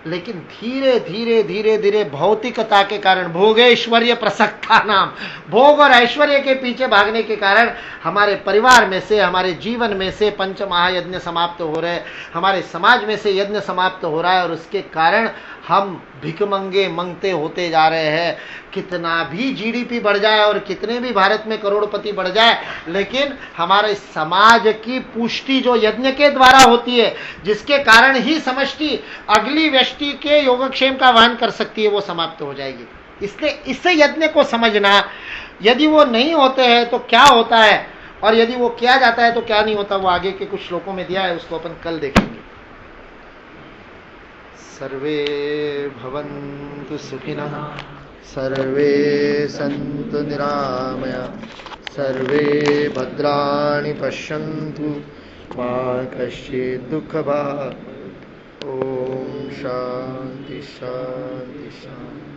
लेकिन धीरे धीरे धीरे धीरे भौतिकता के कारण, भोगेश्वर्य प्रसक्ता नाम, भोग और ऐश्वर्य के पीछे भागने के कारण हमारे परिवार में से, हमारे जीवन में से पंच महायज्ञ समाप्त हो रहे, हमारे समाज में से यज्ञ समाप्त हो रहा है और उसके कारण हम भिखमंगे मंगते होते जा रहे हैं। कितना भी जीडीपी बढ़ जाए और कितने भी भारत में करोड़पति बढ़ जाए, लेकिन हमारे समाज की पुष्टि जो यज्ञ के द्वारा होती है, जिसके कारण ही समष्टि अगली व्यष्टि के योगक्षेम का वहन कर सकती है, वो समाप्त हो जाएगी। इसलिए इस यज्ञ को समझना, यदि वो नहीं होते हैं तो क्या होता है और यदि वो किया जाता है तो क्या नहीं होता, वो आगे के कुछ श्लोकों में दिया है, उसको अपन कल देखेंगे। सर्वे भवन्तु सुखिनः, सर्वे सन्तु निरामया, सर्वे भद्राणि पश्यन्तु, मा कश्चित् दुःखभाग्। ओम शांति शांति शांति।